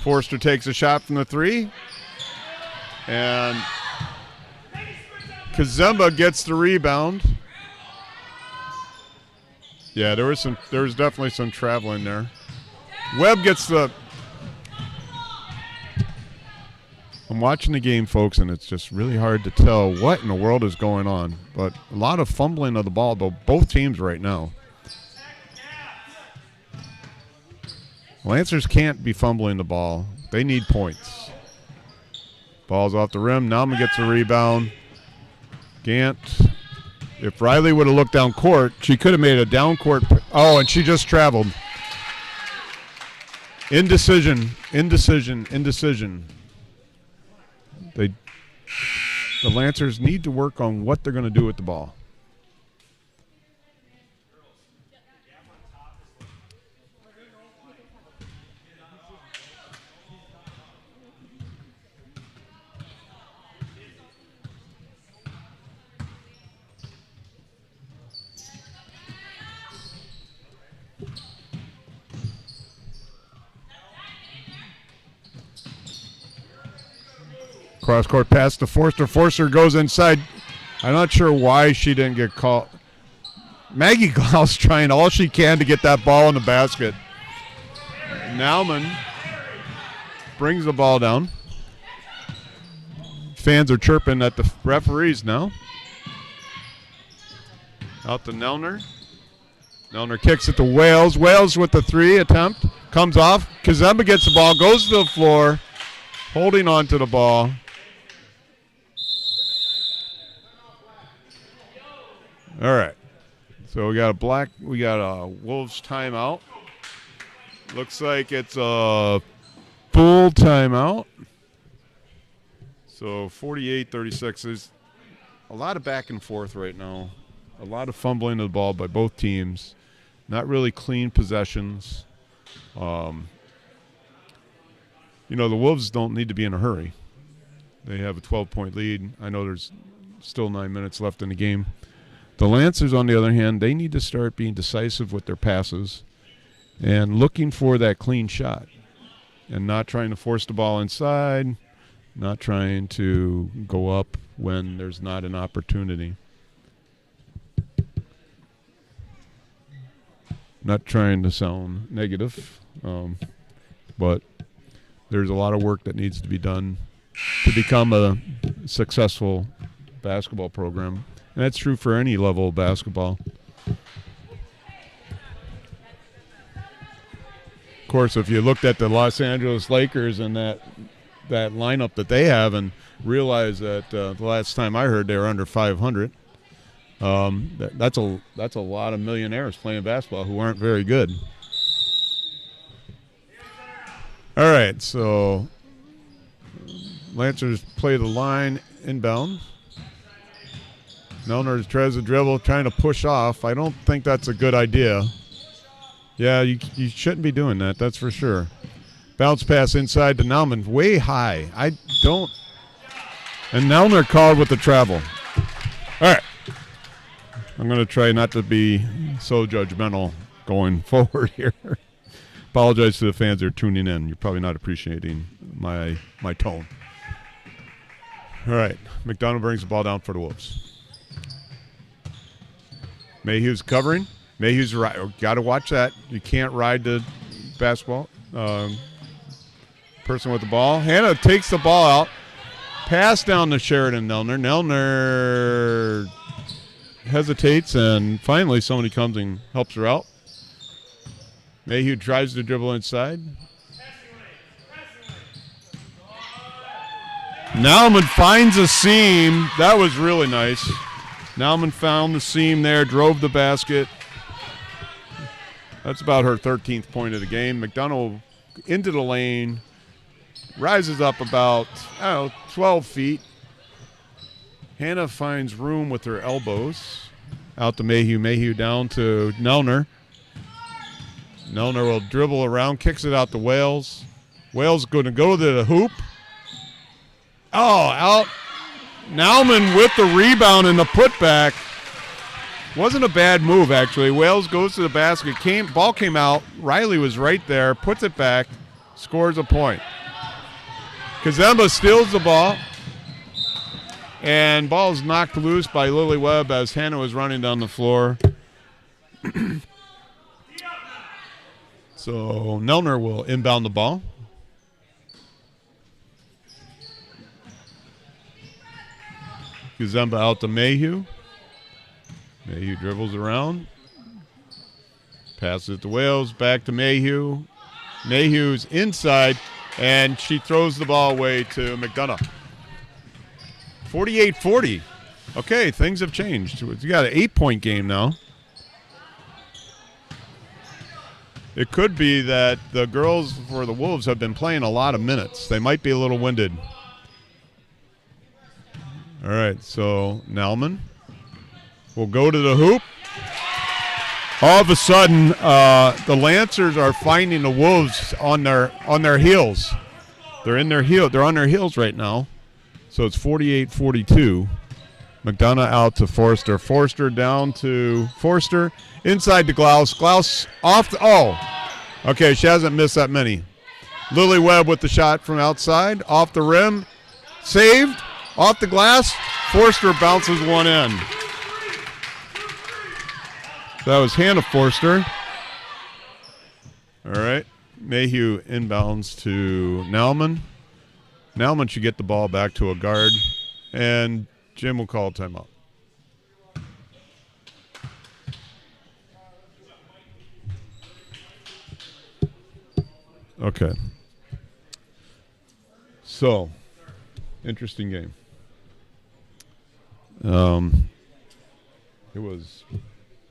Forster takes a shot from the three, and Kazemba gets the rebound. Yeah, there was definitely some traveling there. Webb gets the. I'm watching the game, folks, and it's just really hard to tell what in the world is going on. But a lot of fumbling of the ball, though, both teams right now. Lancers can't be fumbling the ball. They need points. Ball's off the rim. Nauman gets a rebound. Gant. If Riley would have looked down court, she could have made a down court. Oh, and she just traveled. Indecision. The Lancers need to work on what they're going to do with the ball. Cross-court pass to Forster. Forster goes inside. I'm not sure why she didn't get called. Maggie Klaus trying all she can to get that ball in the basket. Nauman brings the ball down. Fans are chirping at the referees now. Out to Nelner. Nelner kicks it to Wales. Wales with the 3 attempt. Comes off. Kazemba gets the ball. Goes to the floor. Holding on to the ball. All right. So we got a Wolves timeout. Looks like it's a full timeout. So 48-36. There's a lot of back and forth right now. A lot of fumbling of the ball by both teams. Not really clean possessions. The Wolves don't need to be in a hurry. They have a 12-point lead. I know there's still 9 minutes left in the game. The Lancers, on the other hand, they need to start being decisive with their passes and looking for that clean shot and not trying to force the ball inside, not trying to go up when there's not an opportunity. Not trying to sound negative, but there's a lot of work that needs to be done to become a successful basketball program. And that's true for any level of basketball. Of course, if you looked at the Los Angeles Lakers and that lineup that they have and realize that the last time I heard they were under 500, that's a lot of millionaires playing basketball who aren't very good. All right, so Lancers play the line inbound. Nelner tries to dribble, trying to push off. I don't think that's a good idea. Yeah, you shouldn't be doing that, that's for sure. Bounce pass inside to Nauman, way high. And Nelner called with the travel. All right. I'm going to try not to be so judgmental going forward here. Apologize to the fans that are tuning in. You're probably not appreciating my tone. All right. McDonough brings the ball down for the Wolves. Mayhew's covering. Mayhew's right. Got to watch that. You can't ride the basketball. Person with the ball. Hannah takes the ball out. Pass down to Sheridan Nelner. Nelner hesitates, and finally somebody comes and helps her out. Mayhew tries to dribble inside. Nauman finds a seam. That was really nice. Nauman found the seam there, drove the basket. That's about her 13th point of the game. McDonough into the lane, rises up about 12 feet. Hannah finds room with her elbows. Out to Mayhew. Mayhew down to Nelner. Nelner will dribble around, kicks it out to Wales. Wales going to go to the hoop. Oh, out. Nauman with the rebound and the putback. Wasn't a bad move, actually. Wales goes to the basket. Ball came out. Riley was right there. Puts it back. Scores a point. Kazemba steals the ball. And ball is knocked loose by Lily Webb as Hannah was running down the floor. So Nelner will inbound the ball. Kazemba out to Mayhew. Mayhew dribbles around. Passes it to Wales. Back to Mayhew. Mayhew's inside, and she throws the ball away to McDonough. 48-40. Okay, things have changed. You got an 8-point game now. It could be that the girls for the Wolves have been playing a lot of minutes. They might be a little winded. All right, so Nauman will go to the hoop. All of a sudden, the Lancers are finding the Wolves on their heels. They're on their heels right now. So it's 48-42. McDonough out to Forster. Forster down to Forster. Inside to Glaus. Glaus off okay, she hasn't missed that many. Lily Webb with the shot from outside. Off the rim. saved off the glass. Forster bounces one in. That was Hannah Forster. All right. Mayhew inbounds to Nauman. Nauman should get the ball back to a guard, and Jim will call timeout. Okay. So, interesting game. It was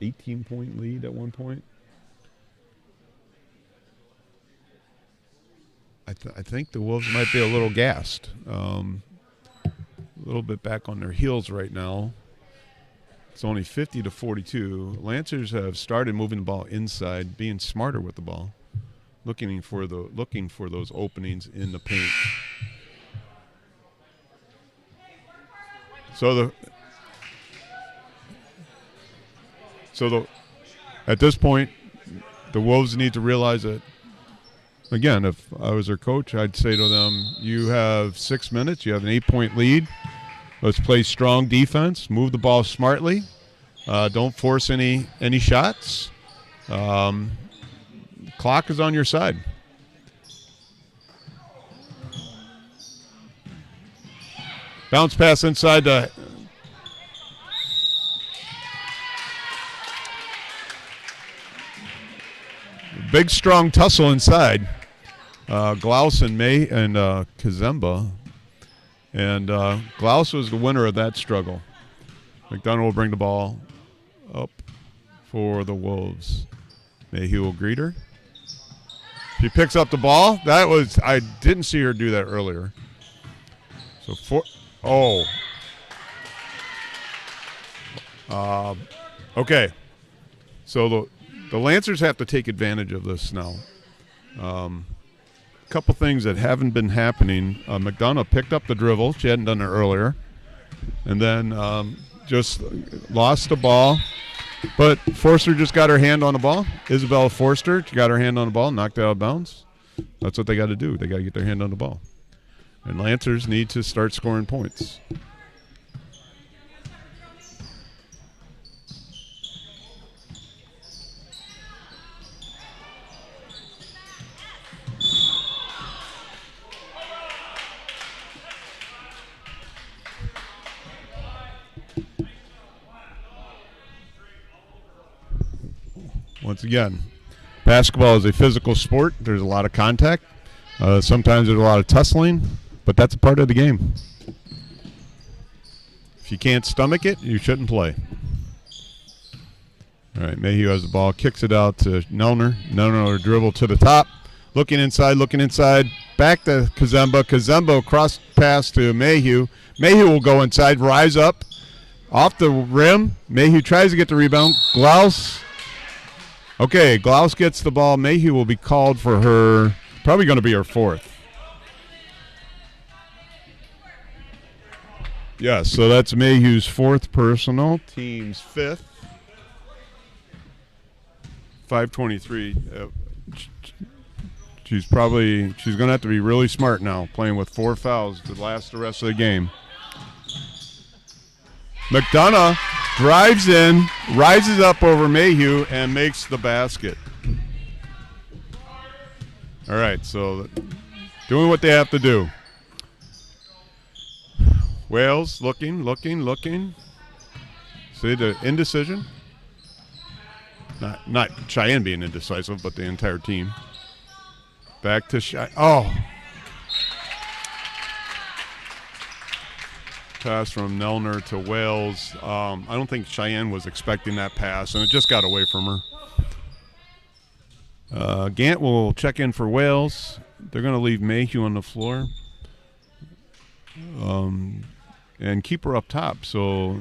18-point lead at one point. I think the Wolves might be a little gassed. A little bit back on their heels right now. It's only 50-42. Lancers have started moving the ball inside, being smarter with the ball, looking for those openings in the paint. At this point, the Wolves need to realize that. Again, if I was their coach, I'd say to them, you have 6 minutes, you have an 8-point lead. Let's play strong defense, move the ball smartly. Don't force any shots. Clock is on your side. Bounce pass inside the big, strong tussle inside. Glaus and May and Kazemba. And Glaus was the winner of that struggle. McDonough will bring the ball up for the Wolves. Mayhew will greet her. She picks up the ball. I didn't see her do that earlier. So okay. So the Lancers have to take advantage of this now. Couple things that haven't been happening. McDonough picked up the dribble. She hadn't done it earlier. And then just lost the ball. But Forster just got her hand on the ball. Isabella Forster, she got her hand on the ball, knocked it out of bounds. That's what they got to do. They got to get their hand on the ball. And Lancers need to start scoring points. Once again, basketball is a physical sport. There's a lot of contact. Sometimes there's a lot of tussling, but that's a part of the game. If you can't stomach it, you shouldn't play. All right, Mayhew has the ball, kicks it out to Nelner. Nelner will dribble to the top. Looking inside, back to Kazemba. Kazemba cross pass to Mayhew. Mayhew will go inside, rise up, off the rim. Mayhew tries to get the rebound. Glaus. Okay, Glaus gets the ball. Mayhew will be called for her, probably going to be her fourth. Yes, so that's Mayhew's fourth personal, team's fifth. 5:23. She's going to have to be really smart now, playing with 4 fouls to last the rest of the game. McDonough drives in, rises up over Mayhew, and makes the basket. All right, so doing what they have to do. Wales looking. See the indecision? Not Cheyenne being indecisive, but the entire team. Back to Cheyenne. Oh. Pass from Nelner to Wales. I don't think Cheyenne was expecting that pass, and it just got away from her. Gant will check in for Wales. They're going to leave Mayhew on the floor and keep her up top. So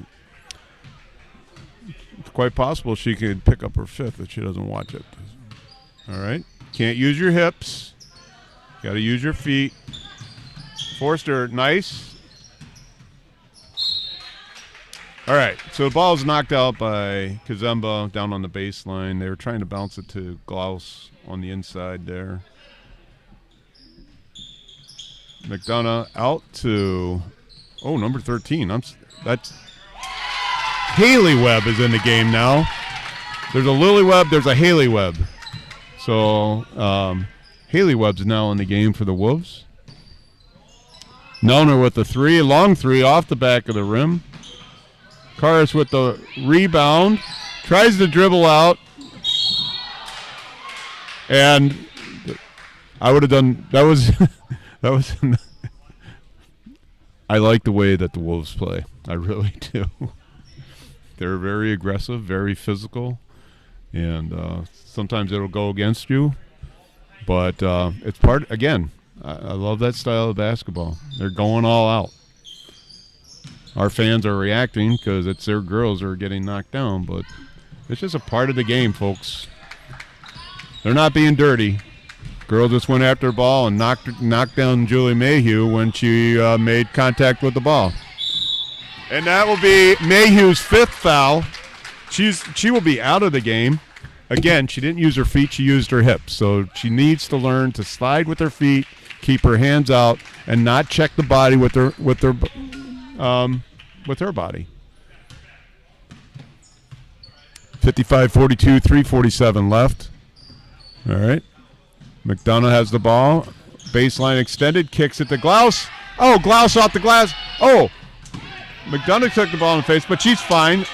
it's quite possible she could pick up her fifth if she doesn't watch it. All right. Can't use your hips. Got to use your feet. Forster, nice. All right, so the ball is knocked out by Kazemba down on the baseline. They were trying to bounce it to Glaus on the inside there. McDonough out to, number 13. That's Haley Webb is in the game now. There's a Lily Webb, there's a Haley Webb. So Haley Webb's now in the game for the Wolves. Nelner with the three, long three off the back of the rim. Karas with the rebound, tries to dribble out, and I would have done that was that was. I like the way that the Wolves play. I really do. They're very aggressive, very physical, and sometimes it'll go against you, but it's part again. I love that style of basketball. They're going all out. Our fans are reacting because it's their girls that are getting knocked down, but it's just a part of the game, folks. They're not being dirty. Girl just went after the ball and knocked down Julie Mayhew when she made contact with the ball. And that will be Mayhew's 5th foul. She will be out of the game. Again, she didn't use her feet, she used her hips. So she needs to learn to slide with her feet, keep her hands out, and not check the body with her body. 55-42, 3:47 left. All right. McDonough has the ball. Baseline extended, kicks it to Glaus. Oh, Glaus off the glass. Oh, McDonough took the ball in the face, but she's fine.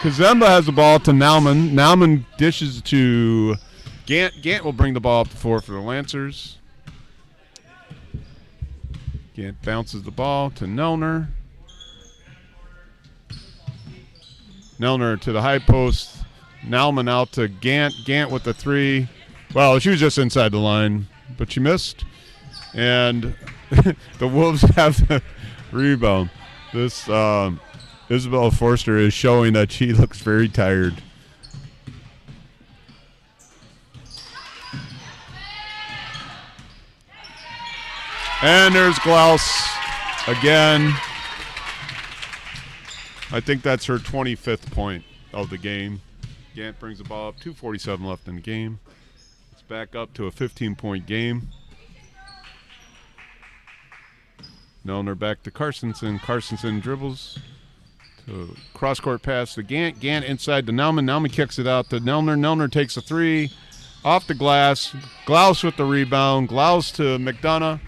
Kazemba has the ball to Nauman. Nauman dishes to Gant. Gant will bring the ball up to 4 for the Lancers. Gant bounces the ball to Nelner. Nelner to the high post. Nauman out to Gant. Gant with the 3. Well, she was just inside the line, but she missed. And the Wolves have the rebound. This Isabel Forster is showing that she looks very tired. And there's Glaus again. I think that's her 25th point of the game. Gant brings the ball up. 2:47 left in the game. It's back up to a 15-point game. Nelner back to Carstensen. Carstensen dribbles to cross-court pass to Gant. Gant inside to Nauman. Nauman kicks it out to Nelner. Nelner takes a 3 off the glass. Glaus with the rebound. Glaus to McDonough.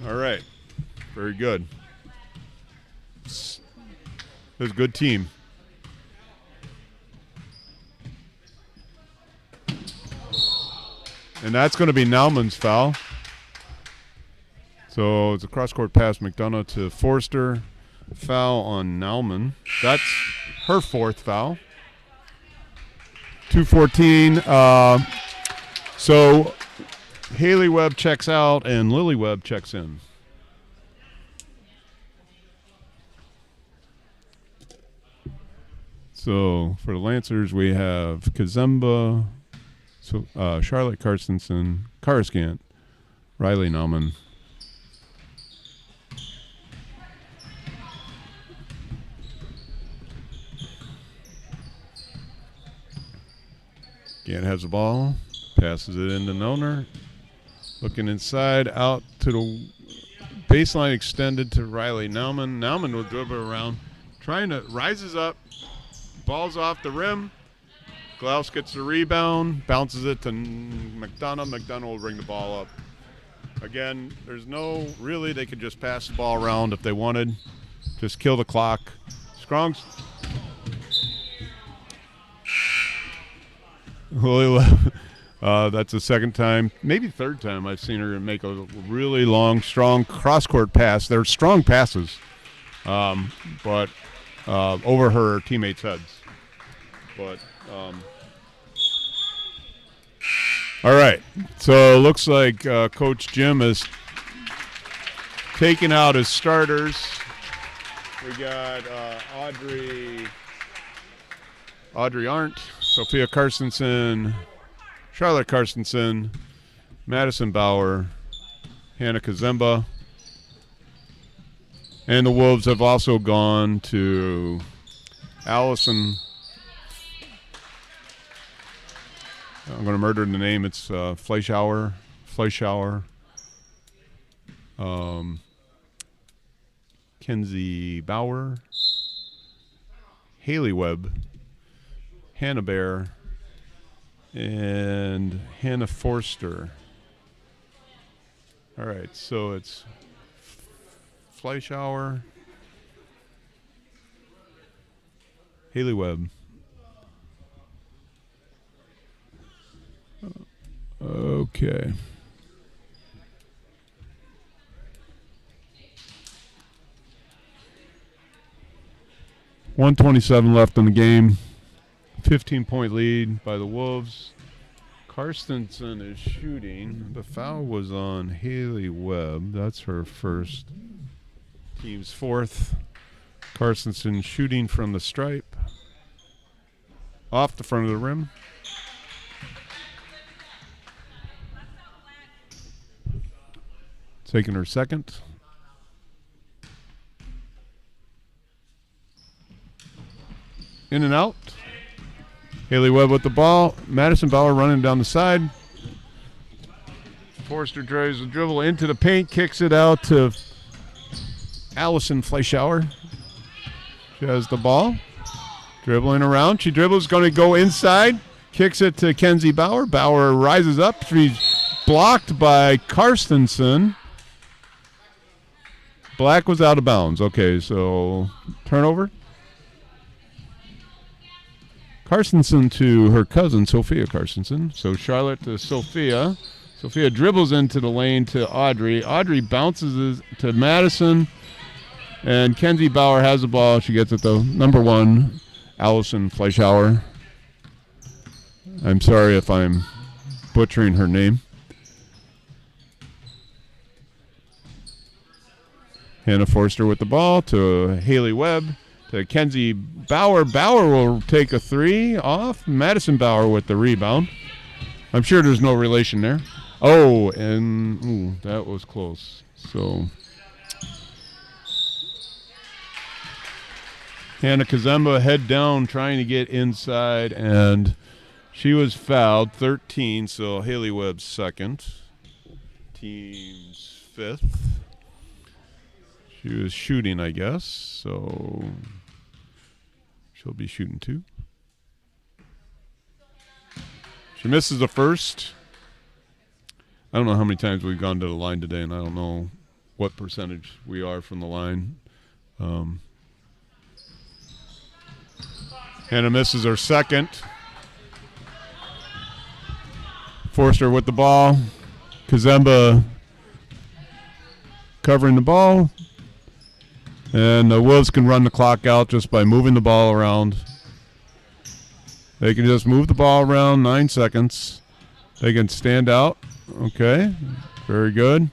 All right. Very good. It's a good team. And that's going to be Nauman's foul. So it's a cross-court pass, McDonough to Forster. Foul on Nauman. That's her 4th foul. 2:14. So Haley Webb checks out and Lily Webb checks in. So for the Lancers, we have Kazemba, Charlotte Carstensen, Karsgant, Riley Nauman. Gant has the ball, passes it into Nelner. Looking inside, out to the baseline extended to Riley Nauman. Nauman will dribble around, rises up, ball's off the rim. Glaus gets the rebound, bounces it to McDonough. McDonough will bring the ball up. Again, they could just pass the ball around if they wanted. Just kill the clock. Strong's. That's the second time, maybe third time I've seen her make a really long, strong cross-court pass. They're strong passes, but over her teammates' heads. But all right, so it looks like Coach Jim is taking out his starters. We got Audrey Arndt, Sophia Carstensen, Charlotte Carstensen, Madison Bauer, Hannah Kazemba. And the Wolves have also gone to Allison. I'm going to murder the name. It's Fleischauer. Kenzie Bauer, Haley Webb, Hannah Bear, and Hannah Forster. All right, so it's Fleischauer, Haley Webb. Okay. .127 left in the game. 15-point lead by the Wolves. Karstensen is shooting. The foul was on Haley Webb. That's her first. Team's fourth. Karstensen shooting from the stripe. Off the front of the rim. Taking her second. In and out. Haley Webb with the ball. Madison Bauer running down the side. Forster drives the dribble into the paint, kicks it out to Allison Fleischauer. She has the ball. Dribbling around. She dribbles, going to go inside. Kicks it to Kenzie Bauer. Bauer rises up. She's blocked by Karstensen. Black was out of bounds. Okay, so turnover. Karstensen to her cousin, Sophia Karstensen. So Charlotte to Sophia. Sophia dribbles into the lane to Audrey. Audrey bounces to Madison. And Kenzie Bauer has the ball. She gets it, though. Number one, Allison Fleischauer. I'm sorry if I'm butchering her name. Hannah Forster with the ball to Haley Webb. To Kenzie Bauer. Bauer will take a three off. Madison Bauer with the rebound. I'm sure there's no relation there. Oh, and that was close. So Hannah Kazemba head down trying to get inside, and she was fouled. 13, so Haley Webb's second. Team's fifth. She was shooting, I guess, so she'll be shooting too. She misses the first. I don't know how many times we've gone to the line today, and I don't know what percentage we are from the line. Hannah misses her second. Forster with the ball. Kazemba covering the ball. And the Wolves can run the clock out just by moving the ball around. They can just move the ball around 9 seconds. They can stand out. Okay, very good.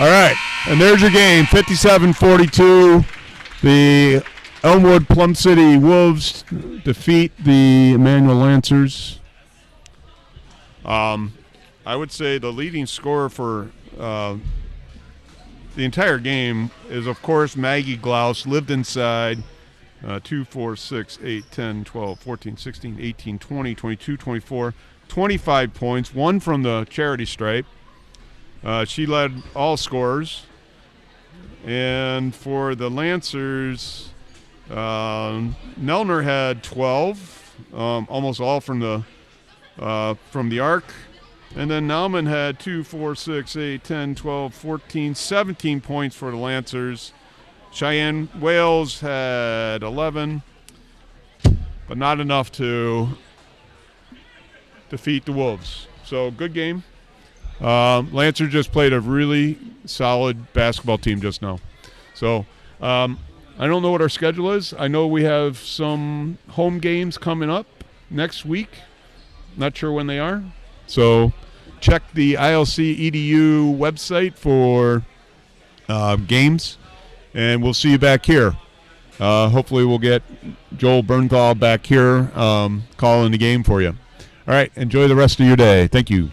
All right, and there's your game, 57-42. The Elmwood Plum City Wolves defeat the Immanuel Lancers. I would say the leading scorer for the entire game is, of course, Maggie Glaus. Lived inside 2, 4, 6, 8, 10, 12, 14, 16, 18, 20, 22, 24, 25 points. One from the charity stripe. She led all scorers. And for the Lancers, Nelner had 12, almost all from the arc. And then Nauman had 2, 4, 6, 8, 10, 12, 14, 17 points for the Lancers. Cheyenne Wales had 11, but not enough to defeat the Wolves. So good game. Lancer just played a really solid basketball team just now. So I don't know what our schedule is. I know we have some home games coming up next week. Not sure when they are. So check the ILC EDU website for games, and we'll see you back here. Hopefully we'll get Joel Bernthal back here calling the game for you. All right, enjoy the rest of your day. Thank you.